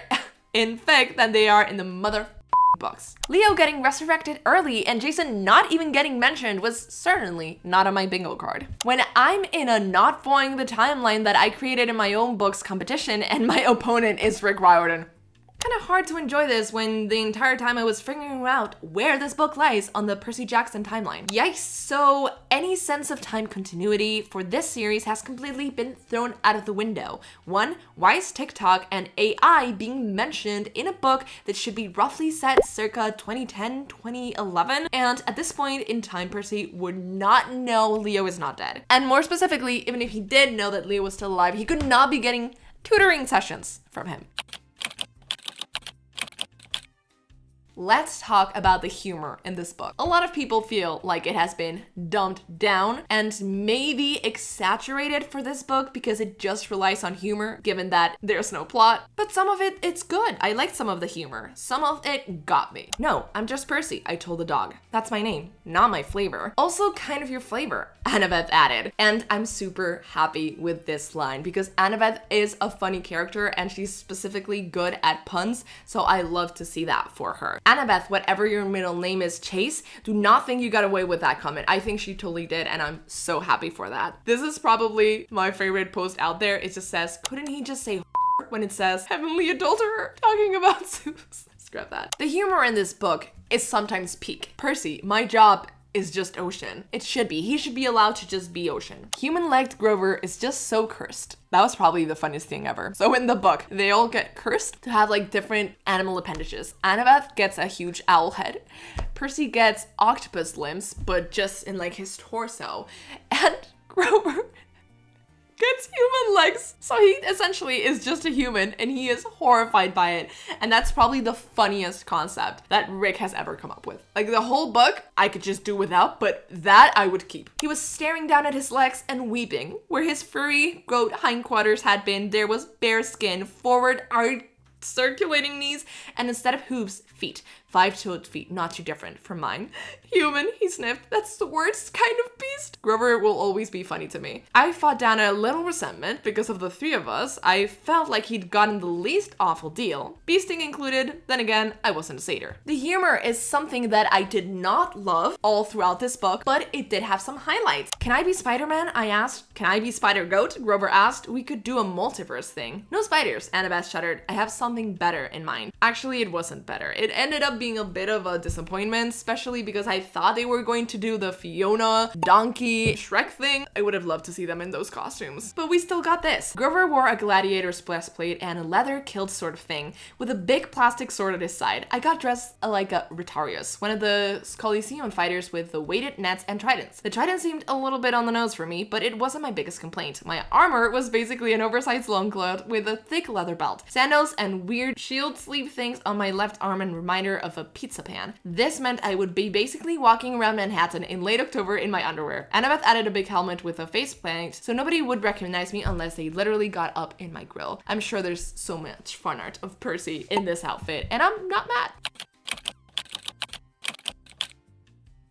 in fic than they are in the mother books. Leo getting resurrected early and Jason not even getting mentioned was certainly not on my bingo card. When I'm in a not following the timeline that I created in my own books competition and my opponent is Rick Riordan, kind of hard to enjoy this when the entire time I was figuring out where this book lies on the Percy Jackson timeline. Yikes, so any sense of time continuity for this series has completely been thrown out of the window. One, why is TikTok and AI being mentioned in a book that should be roughly set circa 2010, 2011? And at this point in time, Percy would not know Leo is not dead. And more specifically, even if he did know that Leo was still alive, he could not be getting tutoring sessions from him. Let's talk about the humor in this book. A lot of people feel like it has been dumbed down and maybe exaggerated for this book because it just relies on humor, given that there's no plot. But some of it's good. I liked some of the humor. Some of it got me. No, I'm just Percy, I told the dog. That's my name, not my flavor. Also kind of your flavor, Annabeth added. And I'm super happy with this line because Annabeth is a funny character and she's specifically good at puns, so I love to see that for her. Annabeth, whatever your middle name is, Chase, do not think you got away with that comment. I think she totally did, and I'm so happy for that. This is probably my favorite post out there. It just says, couldn't he just say when it says heavenly adulterer talking about Zeus? Scrap that. The humor in this book is sometimes peak. Percy, my job is just ocean. It should be. He should be allowed to just be ocean. Human-legged Grover is just so cursed. That was probably the funniest thing ever. So in the book, they all get cursed to have like different animal appendages. Annabeth gets a huge owl head. Percy gets octopus limbs, but just in like his torso. And Grover gets human legs. So he essentially is just a human and he is horrified by it. And that's probably the funniest concept that Rick has ever come up with. Like the whole book, I could just do without, but that I would keep. He was staring down at his legs and weeping. Where his furry goat hindquarters had been, there was bare skin, forward arched circulating knees, and instead of hooves, feet. 5-toed feet, not too different from mine. Human, he sniffed. That's the worst kind of beast. Grover will always be funny to me. I fought down a little resentment because of the three of us. I felt like he'd gotten the least awful deal. Beasting included, then again, I wasn't a satyr. The humor is something that I did not love all throughout this book, but it did have some highlights. Can I be Spider-Man? I asked. Can I be Spider-Goat? Grover asked. We could do a multiverse thing. No spiders, Annabeth shuddered. I have something better in mind. Actually, it wasn't better. It ended up being a bit of a disappointment, especially because I thought they were going to do the Fiona, Donkey, Shrek thing. I would have loved to see them in those costumes. But we still got this. Grover wore a gladiator's breastplate and a leather kilt sort of thing with a big plastic sword at his side. I got dressed like a Rhetarius, one of the Coliseum fighters with the weighted nets and tridents. The trident seemed a little bit on the nose for me, but it wasn't my biggest complaint. My armor was basically an oversized loincloth with a thick leather belt, sandals, and weird shield sleeve things on my left arm and reminder of a pizza pan. This meant I would be basically walking around Manhattan in late October in my underwear. Annabeth added a big helmet with a face paint so nobody would recognize me unless they literally got up in my grill. I'm sure there's so much fun art of Percy in this outfit, and I'm not mad.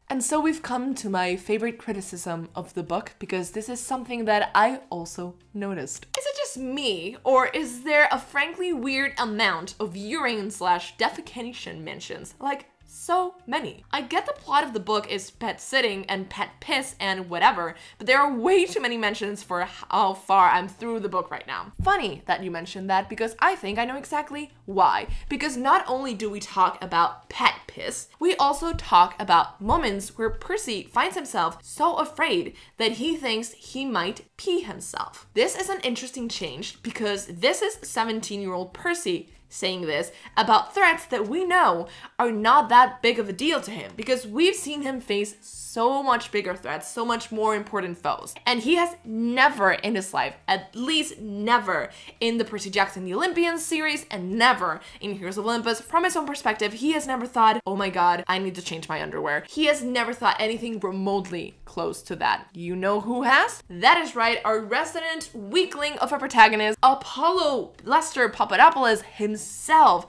And so we've come to my favorite criticism of the book, because this is something that I also noticed. Is it just me, or is there a frankly weird amount of urine/defecation mentions? Like, so many. I get the plot of the book is pet sitting and pet piss and whatever, but there are way too many mentions for how far I'm through the book right now. Funny that you mentioned that, because I think I know exactly why. Because not only do we talk about pet piss, we also talk about moments where Percy finds himself so afraid that he thinks he might pee himself. This is an interesting change because this is 17-year-old Percy saying this about threats that we know are not that big of a deal to him, because we've seen him face so much bigger threats, so much more important foes. And he has never in his life, at least never in the Percy Jackson The Olympians series, and never in Heroes of Olympus, from his own perspective, he has never thought, oh my god, I need to change my underwear. He has never thought anything remotely close to that. You know who has? That is right, our resident weakling of a protagonist, Apollo Lester Papadopoulos himself,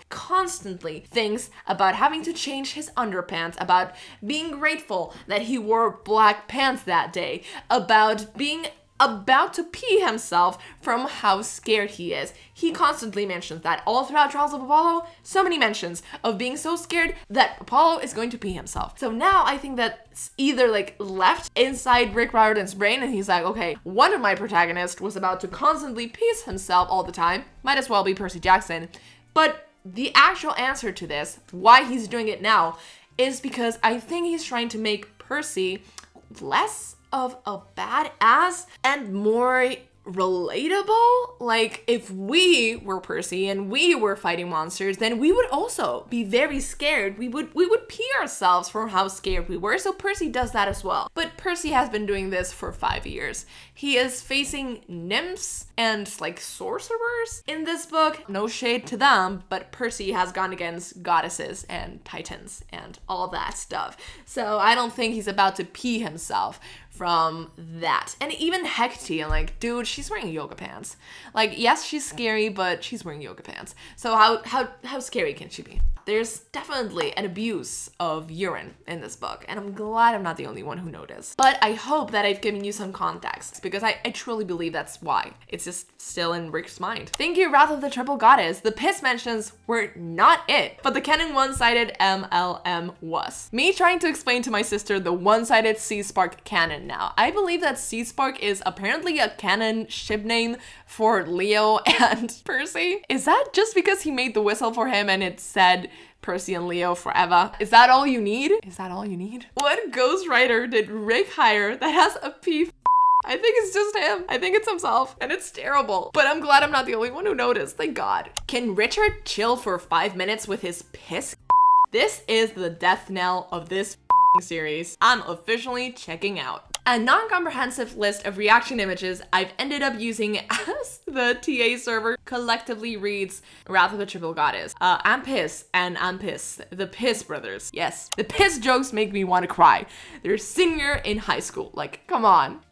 constantly thinks about having to change his underpants, about being grateful that he wore black pants that day, about being about to pee himself from how scared he is. He constantly mentions that all throughout Trials of Apollo. So many mentions of being so scared that Apollo is going to pee himself. So now I think that's either like left inside Rick Riordan's brain and he's like, okay, one of my protagonists was about to constantly pee himself all the time. Might as well be Percy Jackson. But the actual answer to this, why he's doing it now, is because I think he's trying to make Percy less of a badass and more relatable. Like, if we were Percy and we were fighting monsters, then we would also be very scared. We would pee ourselves from how scared we were. So Percy does that as well. But Percy has been doing this for 5 years. He is facing nymphs and like sorcerers in this book. No shade to them, but Percy has gone against goddesses and titans and all that stuff. So I don't think he's about to pee himself from that. And even Hecate, like, dude, she's wearing yoga pants. Like, yes, she's scary, but she's wearing yoga pants. So how scary can she be? There's definitely an abuse of urine in this book, and I'm glad I'm not the only one who noticed. But I hope that I've given you some context, because I truly believe that's why. It's just still in Rick's mind. Thank you, Wrath of the Triple Goddess. The piss mentions were not it, but the canon one-sided MLM was. Me trying to explain to my sister the one-sided Sea Spark canon now. I believe that Sea Spark is apparently a canon ship name for Leo and Percy. Is that just because he made the whistle for him and it said Percy and Leo forever. Is that all you need? Is that all you need? What ghostwriter did Rick hire that has a P? I think it's just him. I think it's himself, and it's terrible. But I'm glad I'm not the only one who noticed, thank God. Can Richard chill for 5 minutes with his piss? This is the death knell of this series. I'm officially checking out. A non-comprehensive list of reaction images I've ended up using as the TA server collectively reads Wrath of the Triple Goddess. I'm pissed and I'm pissed. The Piss Brothers. Yes, the piss jokes make me want to cry. They're senior in high school. Like, come on.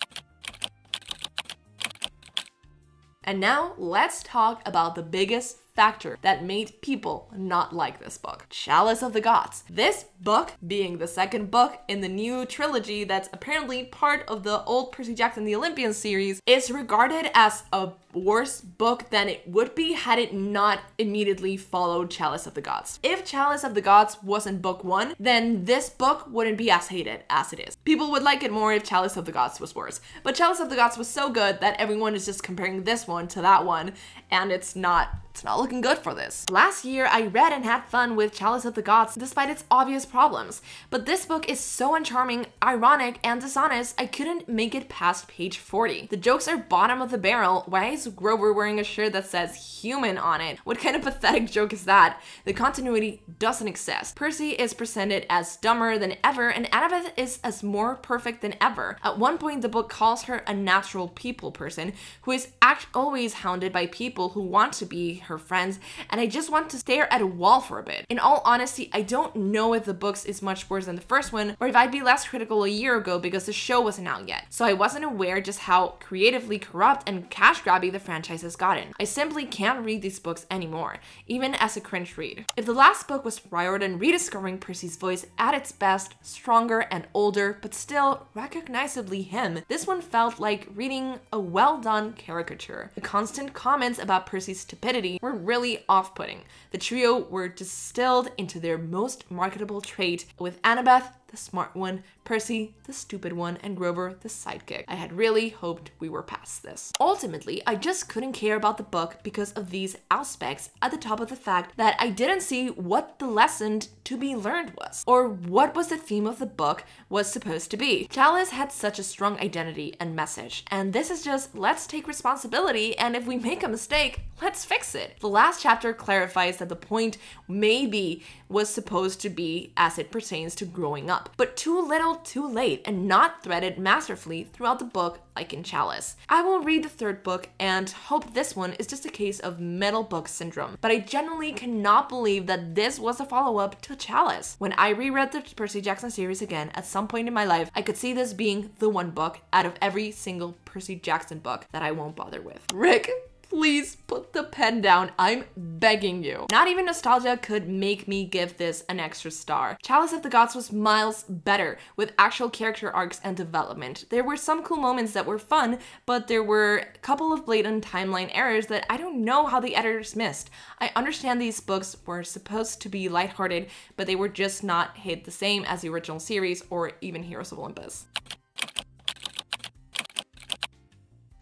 And now let's talk about the biggest factor that made people not like this book. Chalice of the Gods. This book, being the second book in the new trilogy that's apparently part of the old Percy Jackson the Olympian series, is regarded as a worse book than it would be had it not immediately followed Chalice of the Gods. If Chalice of the Gods wasn't book 1, then this book wouldn't be as hated as it is. People would like it more if Chalice of the Gods was worse. But Chalice of the Gods was so good that everyone is just comparing this one to that one, and it's not looking good for this. Last year, I read and had fun with Chalice of the Gods despite its obvious problems, but this book is so uncharming, ironic, and dishonest, I couldn't make it past page 40. The jokes are bottom of the barrel. Why is Grover wearing a shirt that says human on it? What kind of pathetic joke is that? The continuity doesn't exist. Percy is presented as dumber than ever, and Annabeth is as more perfect than ever. At one point, the book calls her a natural people person who is always hounded by people who want to be her friends, and I just want to stare at a wall for a bit. In all honesty, I don't know if the books is much worse than the first one, or if I'd be less critical a year ago because the show wasn't out yet. So I wasn't aware just how creatively corrupt and cash grabby the franchise has gotten. I simply can't read these books anymore, even as a cringe read. If the last book was Riordan rediscovering Percy's voice at its best, stronger and older, but still recognizably him, this one felt like reading a well-done caricature. The constant comments about Percy's stupidity were really off-putting. The trio were distilled into their most marketable trait, with Annabeth, the smart one, Percy, the stupid one, and Grover, the sidekick. I had really hoped we were past this. Ultimately, I just couldn't care about the book because of these aspects, at the top of the fact that I didn't see what the lesson to be learned was, or what was the theme of the book was supposed to be. Chalice had such a strong identity and message, and this is just, let's take responsibility, and if we make a mistake, let's fix it. The last chapter clarifies that the point maybe was supposed to be as it pertains to growing up, but too little too late, and not threaded masterfully throughout the book like in Chalice. I will read the third book and hope this one is just a case of middle book syndrome, but I genuinely cannot believe that this was a follow-up to Chalice. When I reread the Percy Jackson series again at some point in my life, I could see this being the one book out of every single Percy Jackson book that I won't bother with. Rick, please put the pen down. I'm begging you. Not even nostalgia could make me give this an extra star. Chalice of the Gods was miles better, with actual character arcs and development. There were some cool moments that were fun, but there were a couple of blatant timeline errors that I don't know how the editors missed. I understand these books were supposed to be lighthearted, but they were just not hit the same as the original series or even Heroes of Olympus.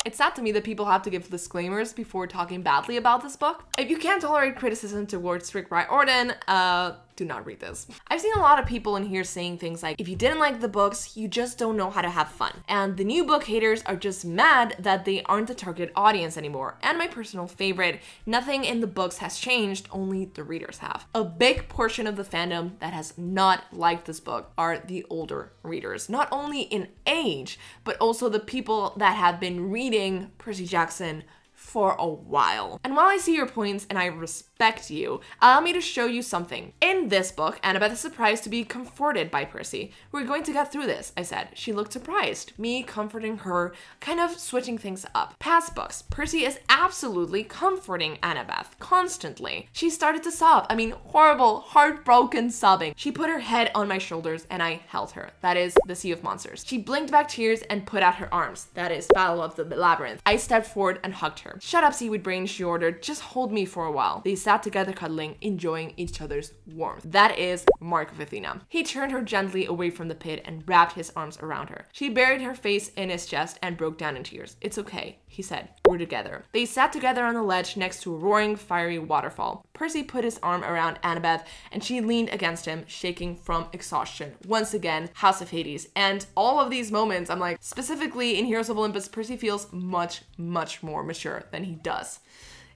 It's sad to me that people have to give disclaimers before talking badly about this book. If you can't tolerate criticism towards Rick Riordan, do not read this. I've seen a lot of people in here saying things like, if you didn't like the books, you just don't know how to have fun. And the new book haters are just mad that they aren't the target audience anymore. And my personal favorite, nothing in the books has changed, only the readers have. A big portion of the fandom that has not liked this book are the older readers, not only in age, but also the people that have been reading Percy Jackson for a while. And while I see your points and I respect you, allow me to show you something. In this book, Annabeth is surprised to be comforted by Percy. We're going to get through this, I said. She looked surprised. Me comforting her, kind of switching things up. Past books, Percy is absolutely comforting Annabeth, constantly. She started to sob. I mean, horrible, heartbroken sobbing. She put her head on my shoulders and I held her. That is the Sea of Monsters. She blinked back tears and put out her arms. That is Battle of the Labyrinth. I stepped forward and hugged her. her. Shut up, seaweed brain, she ordered. Just hold me for a while. They sat together cuddling, enjoying each other's warmth. That is Mark of Athena. He turned her gently away from the pit and wrapped his arms around her. She buried her face in his chest and broke down in tears. It's okay, he said. We're together. They sat together on the ledge next to a roaring, fiery waterfall. Percy put his arm around Annabeth and she leaned against him, shaking from exhaustion. Once again, House of Hades. And all of these moments, I'm like, specifically in Heroes of Olympus, Percy feels much, much more mature than he does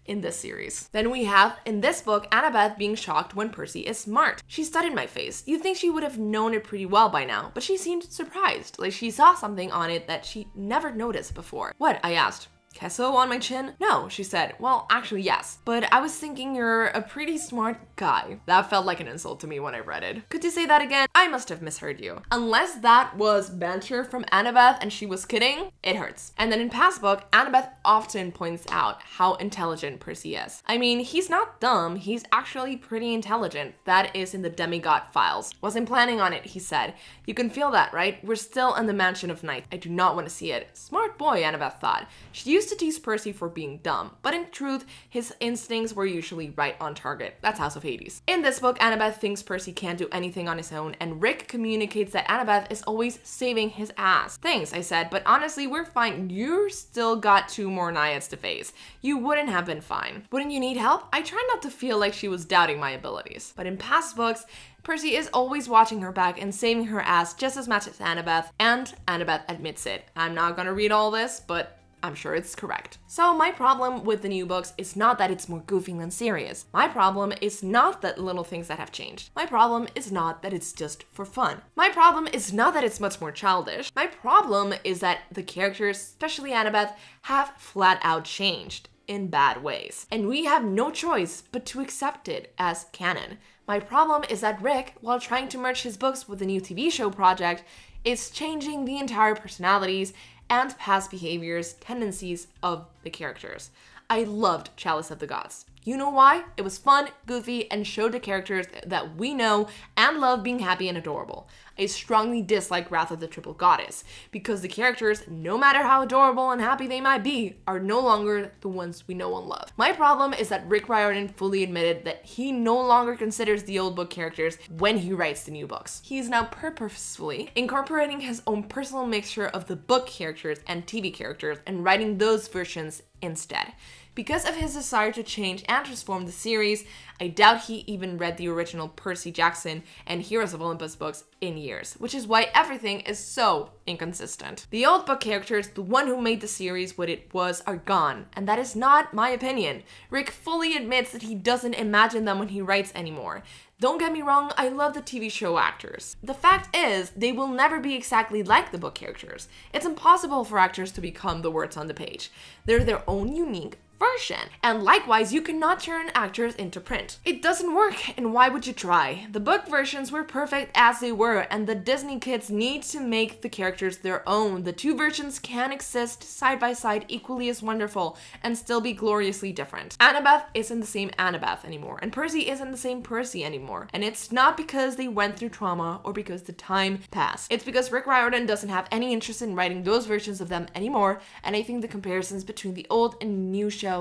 in this series. Then we have, in this book, Annabeth being shocked when Percy is smart. She studied my face. You'd think she would have known it pretty well by now, but she seemed surprised, like she saw something on it that she never noticed before. What? I asked. Queso on my chin? No, she said. Well, actually, yes. But I was thinking you're a pretty smart guy. That felt like an insult to me when I read it. Could you say that again? I must have misheard you. Unless that was banter from Annabeth and she was kidding, it hurts. And then in past book, Annabeth often points out how intelligent Percy is. I mean, he's not dumb, he's actually pretty intelligent. That is in the Demigod files. Wasn't planning on it, he said. You can feel that, right? We're still in the Mansion of Night. I do not want to see it. Smart boy, Annabeth thought. She used to tease Percy for being dumb, but in truth, his instincts were usually right on target. That's House of Hades. In this book, Annabeth thinks Percy can't do anything on his own, and Rick communicates that Annabeth is always saving his ass. Thanks, I said, but honestly, we're fine. You still got 2 more naiads to face. You wouldn't have been fine. Wouldn't you need help? I tried not to feel like she was doubting my abilities, but in past books, Percy is always watching her back and saving her ass just as much as Annabeth, and Annabeth admits it. I'm not gonna read all this, but I'm sure it's correct. So my problem with the new books is not that it's more goofy than serious. My problem is not that little things that have changed. My problem is not that it's just for fun. My problem is not that it's much more childish. My problem is that the characters, especially Annabeth, have flat out changed in bad ways. And we have no choice but to accept it as canon. My problem is that Rick, while trying to merge his books with the new TV show project, is changing the entire personalities and past behaviors, tendencies of the characters. I loved Chalice of the Gods. You know why? It was fun, goofy, and showed the characters that we know and love being happy and adorable. I strongly dislike Wrath of the Triple Goddess, because the characters, no matter how adorable and happy they might be, are no longer the ones we know and love. My problem is that Rick Riordan fully admitted that he no longer considers the old book characters when he writes the new books. He is now purposefully incorporating his own personal mixture of the book characters and TV characters and writing those versions instead. Because of his desire to change and transform the series, I doubt he even read the original Percy Jackson and Heroes of Olympus books in years, which is why everything is so inconsistent. The old book characters, the one who made the series what it was, are gone, and that is not my opinion. Rick fully admits that he doesn't imagine them when he writes anymore. Don't get me wrong, I love the TV show actors. The fact is, they will never be exactly like the book characters. It's impossible for actors to become the words on the page. They're their own unique version. And likewise, you cannot turn actors into print. It doesn't work, and why would you try? The book versions were perfect as they were, and the Disney kids need to make the characters their own. The 2 versions can exist side by side equally as wonderful and still be gloriously different. Annabeth isn't the same Annabeth anymore, and Percy isn't the same Percy anymore. And it's not because they went through trauma or because the time passed. It's because Rick Riordan doesn't have any interest in writing those versions of them anymore, and I think the comparisons between the old and new show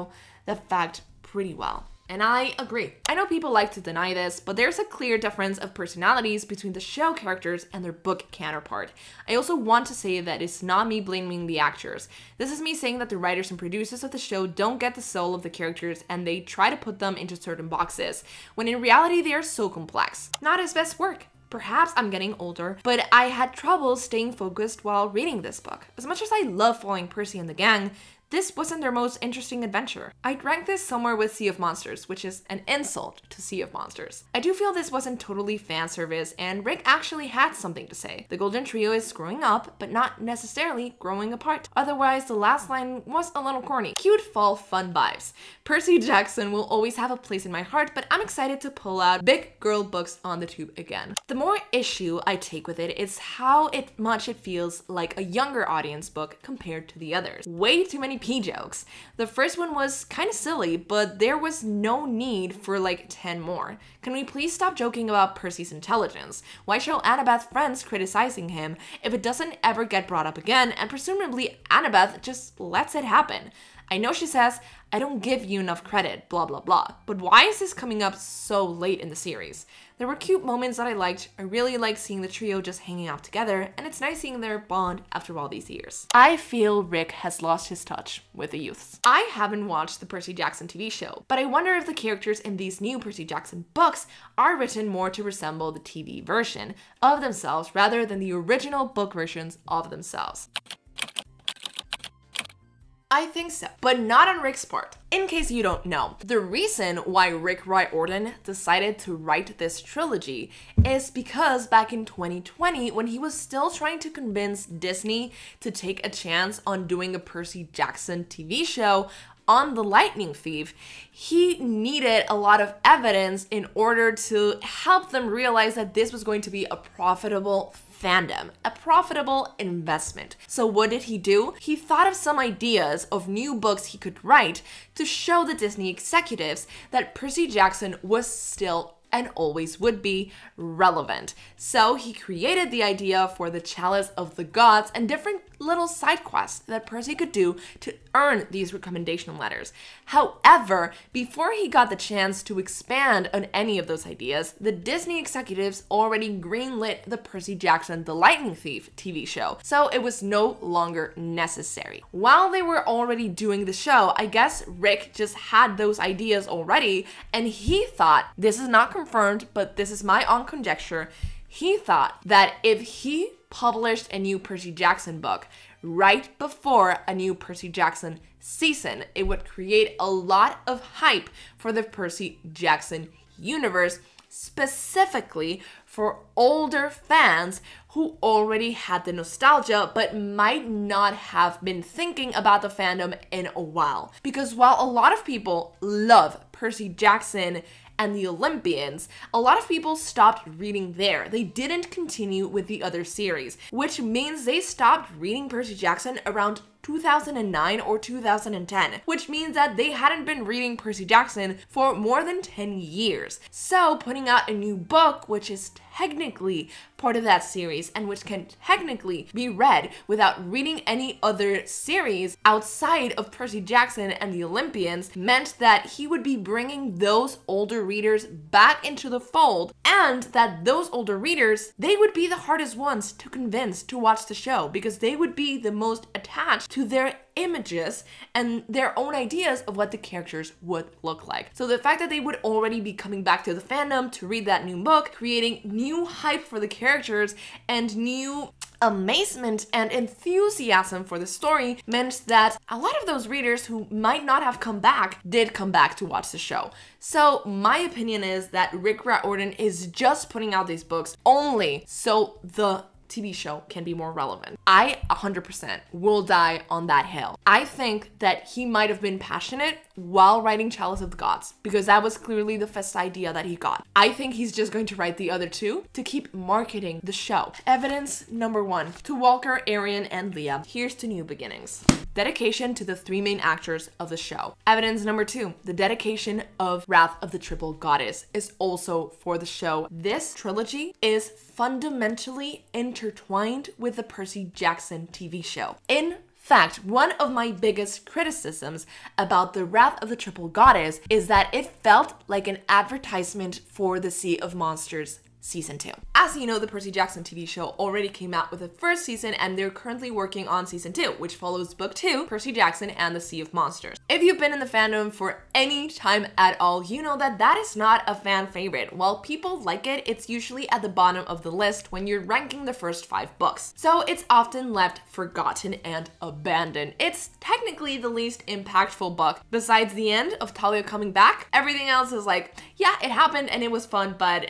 that fact pretty well. And I agree. I know people like to deny this, but there's a clear difference of personalities between the show characters and their book counterpart. I also want to say that it's not me blaming the actors. This is me saying that the writers and producers of the show don't get the soul of the characters and they try to put them into certain boxes, when in reality they are so complex. Not his best work. Perhaps I'm getting older, but I had trouble staying focused while reading this book. As much as I love following Percy and the gang, this wasn't their most interesting adventure. I'd rank this somewhere with Sea of Monsters, which is an insult to Sea of Monsters. I do feel this wasn't totally fan service, and Rick actually had something to say. The Golden Trio is growing up, but not necessarily growing apart. Otherwise, the last line was a little corny. Cute fall fun vibes. Percy Jackson will always have a place in my heart, but I'm excited to pull out big girl books on the tube again. The more issue I take with it is how much it feels like a younger audience book compared to the others. Way too many P jokes. The first one was kind of silly, but there was no need for like 10 more. Can we please stop joking about Percy's intelligence? Why show Annabeth friends criticizing him if it doesn't ever get brought up again, and presumably Annabeth just lets it happen? I know she says, I don't give you enough credit, blah blah blah. But why is this coming up so late in the series? There were cute moments that I liked. I really like seeing the trio just hanging out together, and it's nice seeing their bond after all these years. I feel Rick has lost his touch with the youths. I haven't watched the Percy Jackson TV show, but I wonder if the characters in these new Percy Jackson books are written more to resemble the TV version of themselves rather than the original book versions of themselves. I think so, but not on Rick's part. In case you don't know, the reason why Rick Riordan decided to write this trilogy is because back in 2020, when he was still trying to convince Disney to take a chance on doing a Percy Jackson TV show on the Lightning Thief, he needed a lot of evidence in order to help them realize that this was going to be a profitable fandom, a profitable investment. So what did he do? He thought of some ideas of new books he could write to show the Disney executives that Percy Jackson was still and always would be relevant. So he created the idea for the Chalice of the Gods and different little side quests that Percy could do to earn these recommendation letters. However, before he got the chance to expand on any of those ideas, the Disney executives already greenlit the Percy Jackson The Lightning Thief TV show, so it was no longer necessary. While they were already doing the show, I guess Rick just had those ideas already, and he thought, this is not confirmed, but this is my own conjecture, he thought that if he published a new Percy Jackson book right before a new Percy Jackson season, it would create a lot of hype for the Percy Jackson universe, specifically for older fans who already had the nostalgia but might not have been thinking about the fandom in a while. Because while a lot of people love Percy Jackson and the Olympians, a lot of people stopped reading there. They didn't continue with the other series, which means they stopped reading Percy Jackson around 2009 or 2010, which means that they hadn't been reading Percy Jackson for more than 10 years. So putting out a new book, which is technically part of that series and which can technically be read without reading any other series outside of Percy Jackson and the Olympians, meant that he would be bringing those older readers back into the fold, and that those older readers, they would be the hardest ones to convince to watch the show because they would be the most attached to their images and their own ideas of what the characters would look like. So the fact that they would already be coming back to the fandom to read that new book, creating new hype for the characters and new amazement and enthusiasm for the story, meant that a lot of those readers who might not have come back did come back to watch the show. So my opinion is that Rick Riordan is just putting out these books only so the TV show can be more relevant. I 100% will die on that hill. I think that he might have been passionate while writing Chalice of the Gods, because that was clearly the first idea that he got. I think he's just going to write the other two to keep marketing the show. Evidence number 1. To Walker, Arian, and Leah, here's to new beginnings. Dedication to the 3 main actors of the show. Evidence number 2. The dedication of Wrath of the Triple Goddess is also for the show. This trilogy is fundamentally intertwined with the Percy Jackson TV show. In fact, one of my biggest criticisms about the Wrath of the Triple Goddess is that it felt like an advertisement for the Sea of Monsters Season 2. As you know, the Percy Jackson TV show already came out with the first season, and they're currently working on Season 2, which follows Book 2, Percy Jackson and the Sea of Monsters. If you've been in the fandom for any time at all, you know that that is not a fan favorite. While people like it, it's usually at the bottom of the list when you're ranking the first 5 books. So it's often left forgotten and abandoned. It's technically the least impactful book. Besides the end of Talia coming back, everything else is like, yeah, it happened and it was fun, but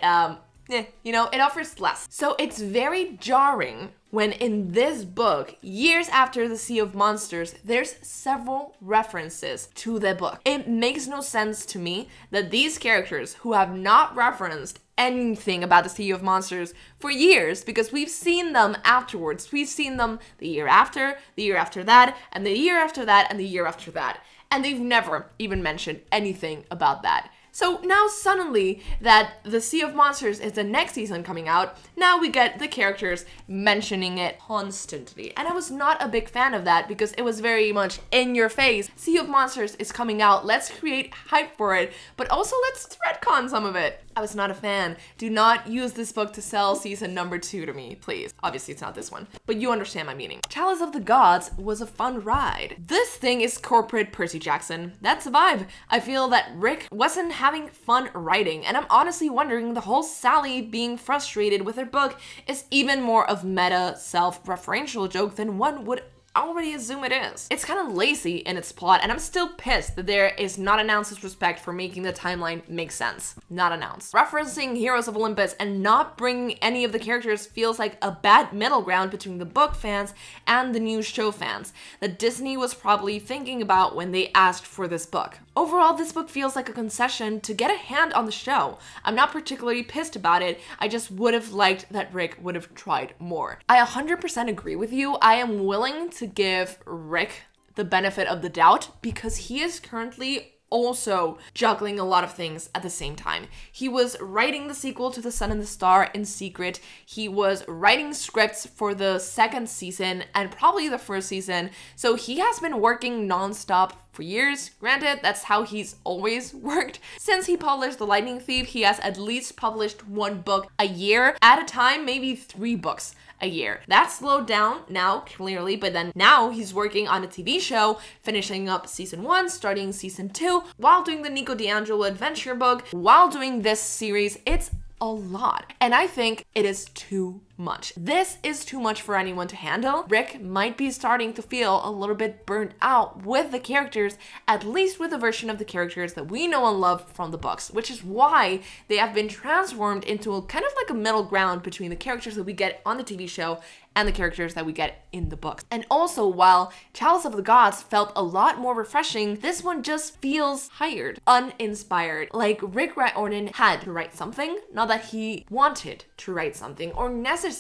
you know, it offers less. So it's very jarring when in this book, years after the Sea of Monsters, there's several references to the book. It makes no sense to me that these characters who have not referenced anything about the Sea of Monsters for years, because we've seen them afterwards. We've seen them the year after that, and the year after that, and the year after that. And they've never even mentioned anything about that. So now suddenly that the Sea of Monsters is the next season coming out, now we get the characters mentioning it constantly. And I was not a big fan of that because it was very much in your face. Sea of Monsters is coming out, let's create hype for it, but also let's retcon some of it. I was not a fan. Do not use this book to sell season number 2 to me, please. Obviously it's not this one, but you understand my meaning. Chalice of the Gods was a fun ride. This thing is corporate Percy Jackson. That's the vibe. I feel that Rick wasn't having fun writing, and I'm honestly wondering the whole Sally being frustrated with her book is even more of meta self-referential joke than one would already assume it is. It's kind of lazy in its plot, and I'm still pissed that there is not announced respect for making the timeline make sense. Not announced. Referencing Heroes of Olympus and not bringing any of the characters feels like a bad middle ground between the book fans and the new show fans that Disney was probably thinking about when they asked for this book. Overall, this book feels like a concession to get a hand on the show. I'm not particularly pissed about it, I just would have liked that Rick would have tried more. I 100% agree with you. I am willing to give Rick the benefit of the doubt because he is currently also juggling a lot of things at the same time. He was writing the sequel to The Sun and the Star in secret. He was writing scripts for the second season and probably the first season. So he has been working nonstop for years. Granted, that's how he's always worked. Since he published The Lightning Thief, he has at least published 1 book a year at a time, maybe 3 books a year. That slowed down now, clearly, but then now he's working on a TV show, finishing up season 1, starting season 2, while doing the Nico D'Angelo adventure book, while doing this series. It's a lot. And I think it is too much. This is too much for anyone to handle. Rick might be starting to feel a little bit burnt out with the characters, at least with the version of the characters that we know and love from the books, which is why they have been transformed into a kind of like a middle ground between the characters that we get on the TV show and the characters that we get in the books. And also, while Chalice of the Gods felt a lot more refreshing, this one just feels tired, uninspired. Like Rick Riordan had to write something, not that he wanted to write something or necessarily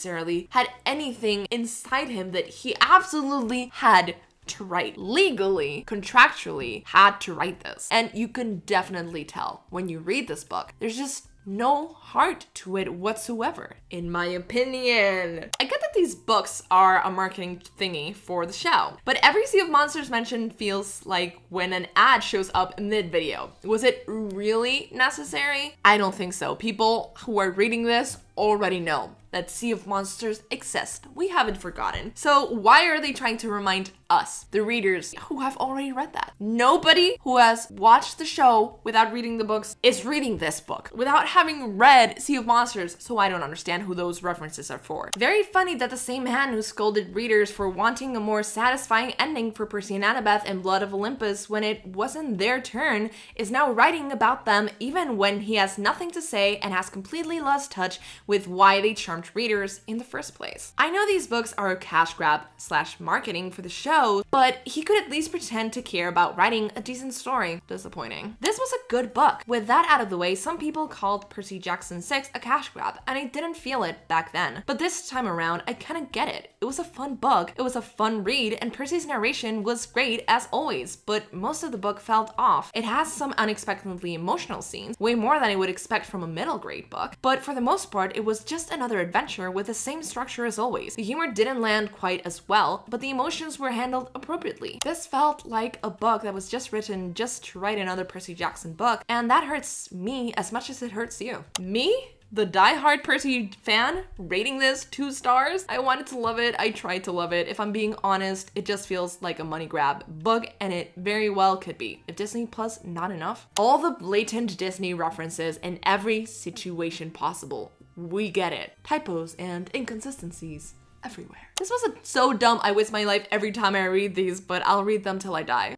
had anything inside him that he absolutely had to write. Legally, contractually, had to write this. And you can definitely tell when you read this book, there's just no heart to it whatsoever, in my opinion. I get that these books are a marketing thingy for the show, but every Sea of Monsters mention feels like when an ad shows up mid-video. Was it really necessary? I don't think so. People who are reading this already know that Sea of Monsters exist. We haven't forgotten. So why are they trying to remind us, the readers, who have already read that? Nobody who has watched the show without reading the books is reading this book without having read Sea of Monsters, so I don't understand who those references are for. Very funny that the same man who scolded readers for wanting a more satisfying ending for Percy and Annabeth in Blood of Olympus when it wasn't their turn is now writing about them even when he has nothing to say and has completely lost touch with why they charmed readers in the first place. I know these books are a cash grab / marketing for the show, but he could at least pretend to care about writing a decent story. Disappointing. This was a good book. With that out of the way, some people called Percy Jackson 6 a cash grab, and I didn't feel it back then. But this time around, I kind of get it. It was a fun book, it was a fun read, and Percy's narration was great as always, but most of the book felt off. It has some unexpectedly emotional scenes, way more than I would expect from a middle grade book, but for the most part, it was just another adventure with the same structure as always. The humor didn't land quite as well, but the emotions were handled appropriately. This felt like a book that was just written just to write another Percy Jackson book, and that hurts me as much as it hurts you. Me? The diehard Percy fan, rating this 2 stars. I wanted to love it, I tried to love it. If I'm being honest, it just feels like a money grab book, and it very well could be. If Disney Plus not enough? All the blatant Disney references in every situation possible. We get it. Typos and inconsistencies everywhere. This was so dumb, I waste my life every time I read these, but I'll read them till I die.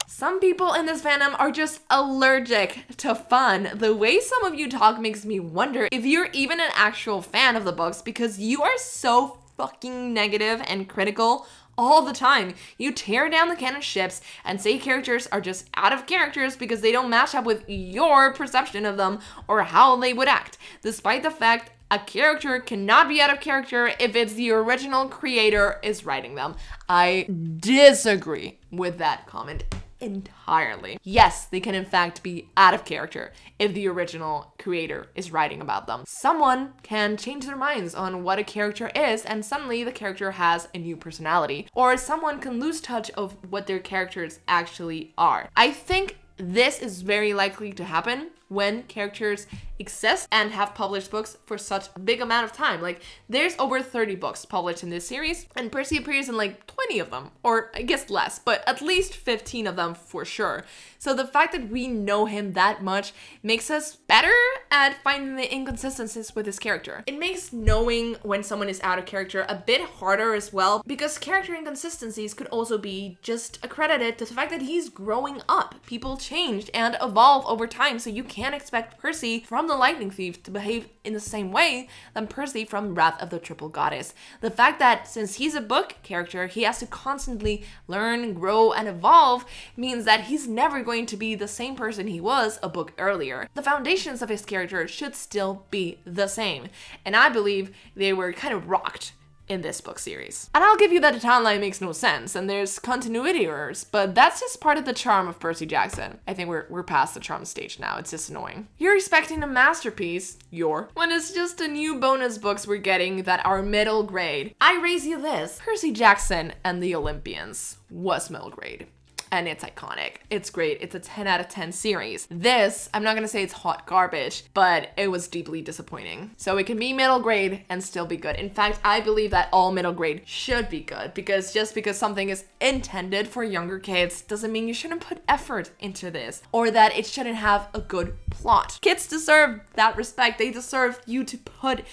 Some people in this fandom are just allergic to fun. The way some of you talk makes me wonder if you're even an actual fan of the books because you are so fucking negative and critical all the time. You tear down the canon ships and say characters are just out of characters because they don't match up with your perception of them or how they would act, despite the fact a character cannot be out of character if it's the original creator is writing them. I disagree with that comment entirely. Yes, they can in fact be out of character if the original creator is writing about them. Someone can change their minds on what a character is and suddenly the character has a new personality, or someone can lose touch of what their characters actually are. I think this is very likely to happen when characters exist and have published books for such a big amount of time. Like, there's over 30 books published in this series, and Percy appears in like 20 of them, or I guess less, but at least 15 of them for sure. So the fact that we know him that much makes us better at finding the inconsistencies with his character. It makes knowing when someone is out of character a bit harder as well, because character inconsistencies could also be just accredited to the fact that he's growing up. People changed and evolve over time, so you can't expect Percy from The Lightning Thief to behave in the same way than Percy from Wrath of the Triple Goddess. The fact that since he's a book character, he has to constantly learn, grow, and evolve means that he's never going to be the same person he was a book earlier. The foundations of his character should still be the same, and I believe they were kind of rocked in this book series. And I'll give you that the timeline makes no sense and there's continuity errors, but that's just part of the charm of Percy Jackson. I think we're past the charm stage now. It's just annoying. You're expecting a masterpiece, when it's just a new bonus books we're getting that are middle grade. I raise you this. Percy Jackson and the Olympians was middle grade. And it's iconic. It's great. It's a 10 out of 10 series. This, I'm not gonna say it's hot garbage, but it was deeply disappointing. So it can be middle grade and still be good. In fact, I believe that all middle grade should be good, because just because something is intended for younger kids doesn't mean you shouldn't put effort into this, or that it shouldn't have a good plot. Kids deserve that respect. They deserve you to put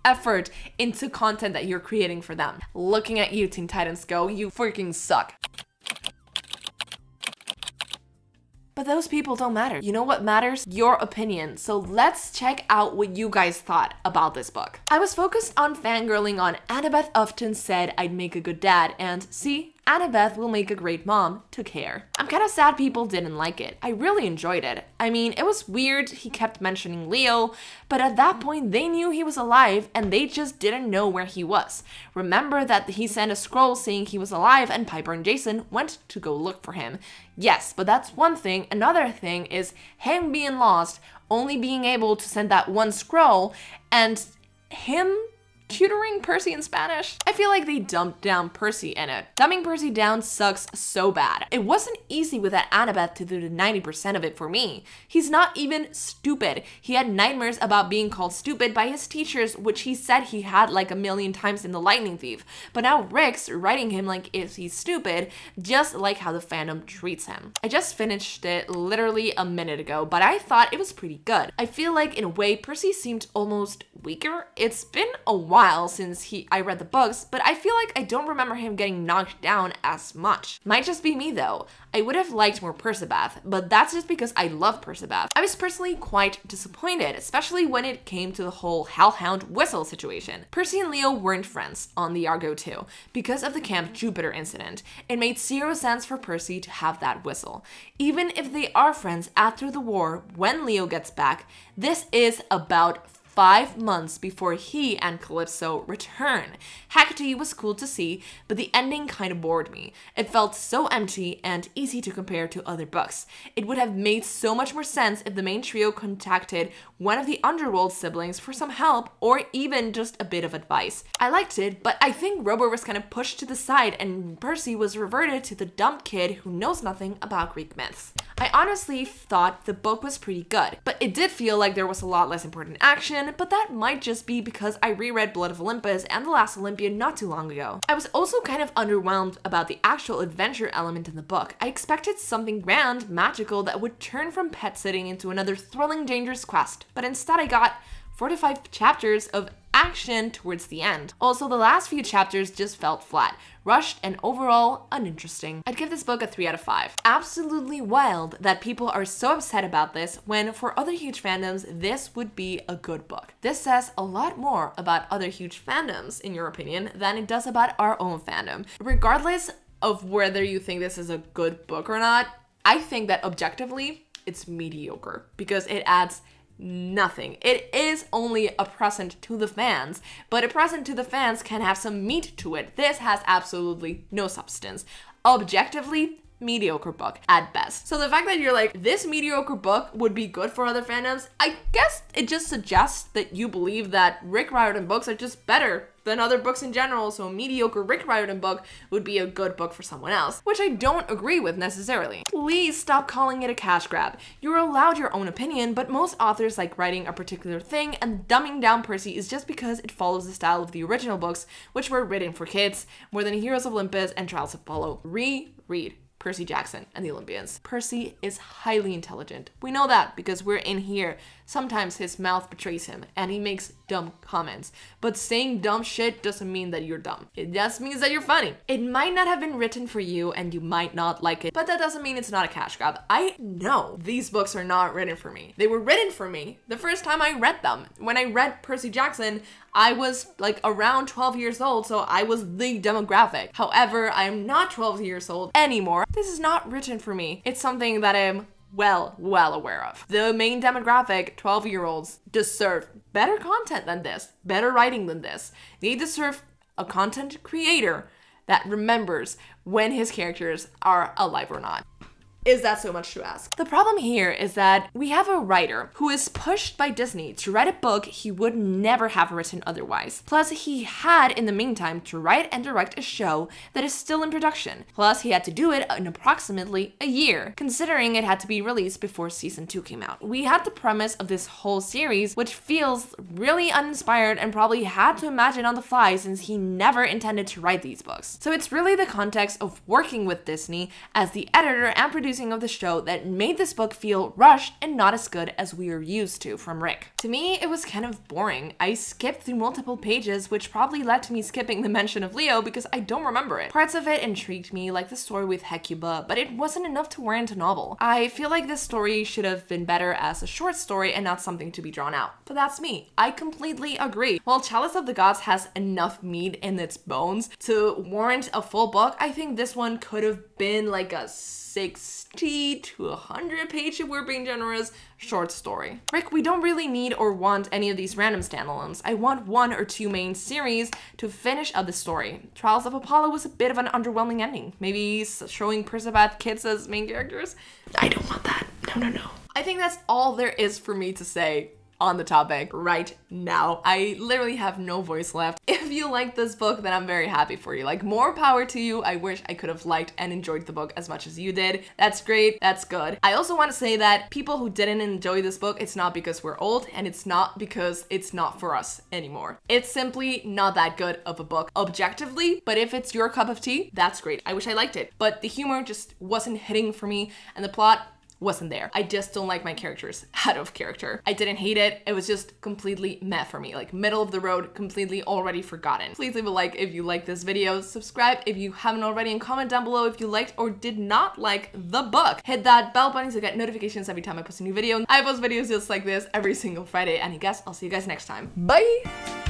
effort into content that you're creating for them. Looking at you, Teen Titans Go, you freaking suck. But those people don't matter. You know what matters? Your opinion. So let's check out what you guys thought about this book. I was focused on fangirling on Annabeth often said I'd make a good dad, and see, Annabeth will make a great mom, took care. I'm kind of sad people didn't like it. I really enjoyed it. I mean, it was weird he kept mentioning Leo, but at that point they knew he was alive and they just didn't know where he was. Remember that he sent a scroll saying he was alive and Piper and Jason went to go look for him. Yes, but that's one thing. Another thing is him being lost, only being able to send that one scroll, and him tutoring Percy in Spanish. I feel like they dumped down Percy in it. Dumbing Percy down sucks so bad. It wasn't easy with that Annabeth to do the 90% of it for me. He's not even stupid. He had nightmares about being called stupid by his teachers, which he said he had like a million times in The Lightning Thief. But now Rick's writing him like if he's stupid, just like how the fandom treats him. I just finished it literally a minute ago, but I thought it was pretty good. I feel like in a way Percy seemed almost weaker. It's been a while since I read the books, but I feel like I don't remember him getting knocked down as much. Might just be me though. I would have liked more Percabeth, but that's just because I love Percabeth. I was personally quite disappointed, especially when it came to the whole Hellhound whistle situation. Percy and Leo weren't friends on the Argo 2 because of the Camp Jupiter incident. It made zero sense for Percy to have that whistle. Even if they are friends after the war, when Leo gets back, this is about 5 months before he and Calypso return. Hecate was cool to see, but the ending kind of bored me. It felt so empty and easy to compare to other books. It would have made so much more sense if the main trio contacted one of the Underworld siblings for some help or even just a bit of advice. I liked it, but I think Robo was kind of pushed to the side and Percy was reverted to the dumb kid who knows nothing about Greek myths. I honestly thought the book was pretty good, but it did feel like there was a lot less important action, but that might just be because I reread Blood of Olympus and The Last Olympian not too long ago. I was also kind of underwhelmed about the actual adventure element in the book. I expected something grand, magical that would turn from pet sitting into another thrilling, dangerous quest, but instead I got 4 to 5 chapters of action towards the end. Also, the last few chapters just felt flat, rushed, and overall uninteresting. I'd give this book a 3 out of 5. Absolutely wild that people are so upset about this when for other huge fandoms, this would be a good book. This says a lot more about other huge fandoms, in your opinion, than it does about our own fandom. Regardless of whether you think this is a good book or not, I think that objectively, it's mediocre because it adds nothing. It is only a present to the fans, but a present to the fans can have some meat to it. This has absolutely no substance. Objectively, mediocre book at best. So the fact that you're like, this mediocre book would be good for other fandoms, I guess it just suggests that you believe that Rick Riordan books are just better than other books in general, so a mediocre Rick Riordan book would be a good book for someone else, which I don't agree with necessarily. Please stop calling it a cash grab. You're allowed your own opinion, but most authors like writing a particular thing, and dumbing down Percy is just because it follows the style of the original books, which were written for kids, more than Heroes of Olympus and Trials of Apollo. Reread Percy Jackson and the Olympians. Percy is highly intelligent. We know that because we're in here. Sometimes his mouth betrays him and he makes dumb comments. But saying dumb shit doesn't mean that you're dumb. It just means that you're funny. It might not have been written for you and you might not like it, but that doesn't mean it's not a cash grab. I know these books are not written for me. They were written for me the first time I read them. When I read Percy Jackson, I was like around 12 years old, so I was the demographic. However, I am not 12 years old anymore. This is not written for me. It's something that I'm well aware of. The main demographic, 12-year-olds, deserve better content than this, better writing than this. They deserve a content creator that remembers when his characters are alive or not. Is that so much to ask? The problem here is that we have a writer who is pushed by Disney to write a book he would never have written otherwise. Plus, he had, in the meantime, to write and direct a show that is still in production. Plus, he had to do it in approximately a year, considering it had to be released before season 2 came out. We had the premise of this whole series, which feels really uninspired and probably had to imagine on the fly since he never intended to write these books. So it's really the context of working with Disney as the editor and producer of the show that made this book feel rushed and not as good as we are used to from Rick. To me, it was kind of boring. I skipped through multiple pages, which probably led to me skipping the mention of Leo because I don't remember it. Parts of it intrigued me, like the story with Hecuba, but it wasn't enough to warrant a novel. I feel like this story should have been better as a short story and not something to be drawn out. But that's me. I completely agree. While Chalice of the Gods has enough meat in its bones to warrant a full book, I think this one could have been like a 60 to 100 page, if we're being generous, short story. Rick, we don't really need or want any of these random standalones. I want 1 or 2 main series to finish up the story. Trials of Apollo was a bit of an underwhelming ending. Maybe showing Percabeth kids as main characters. I don't want that. No. I think that's all there is for me to say on the topic right now. I literally have no voice left. If you like this book, then I'm very happy for you. Like, more power to you. I wish I could have liked and enjoyed the book as much as you did. That's great. That's good. I also want to say that people who didn't enjoy this book, it's not because we're old and it's not because it's not for us anymore. It's simply not that good of a book objectively, but if it's your cup of tea, that's great. I wish I liked it, but the humor just wasn't hitting for me and the plot wasn't there. I just don't like my characters out of character. I didn't hate it. It was just completely meh for me. Like, middle of the road, completely already forgotten. Please leave a like if you like this video. Subscribe if you haven't already, and comment down below if you liked or did not like the book. Hit that bell button to get notifications every time I post a new video. I post videos just like this every single Friday, and I guess I'll see you guys next time. Bye!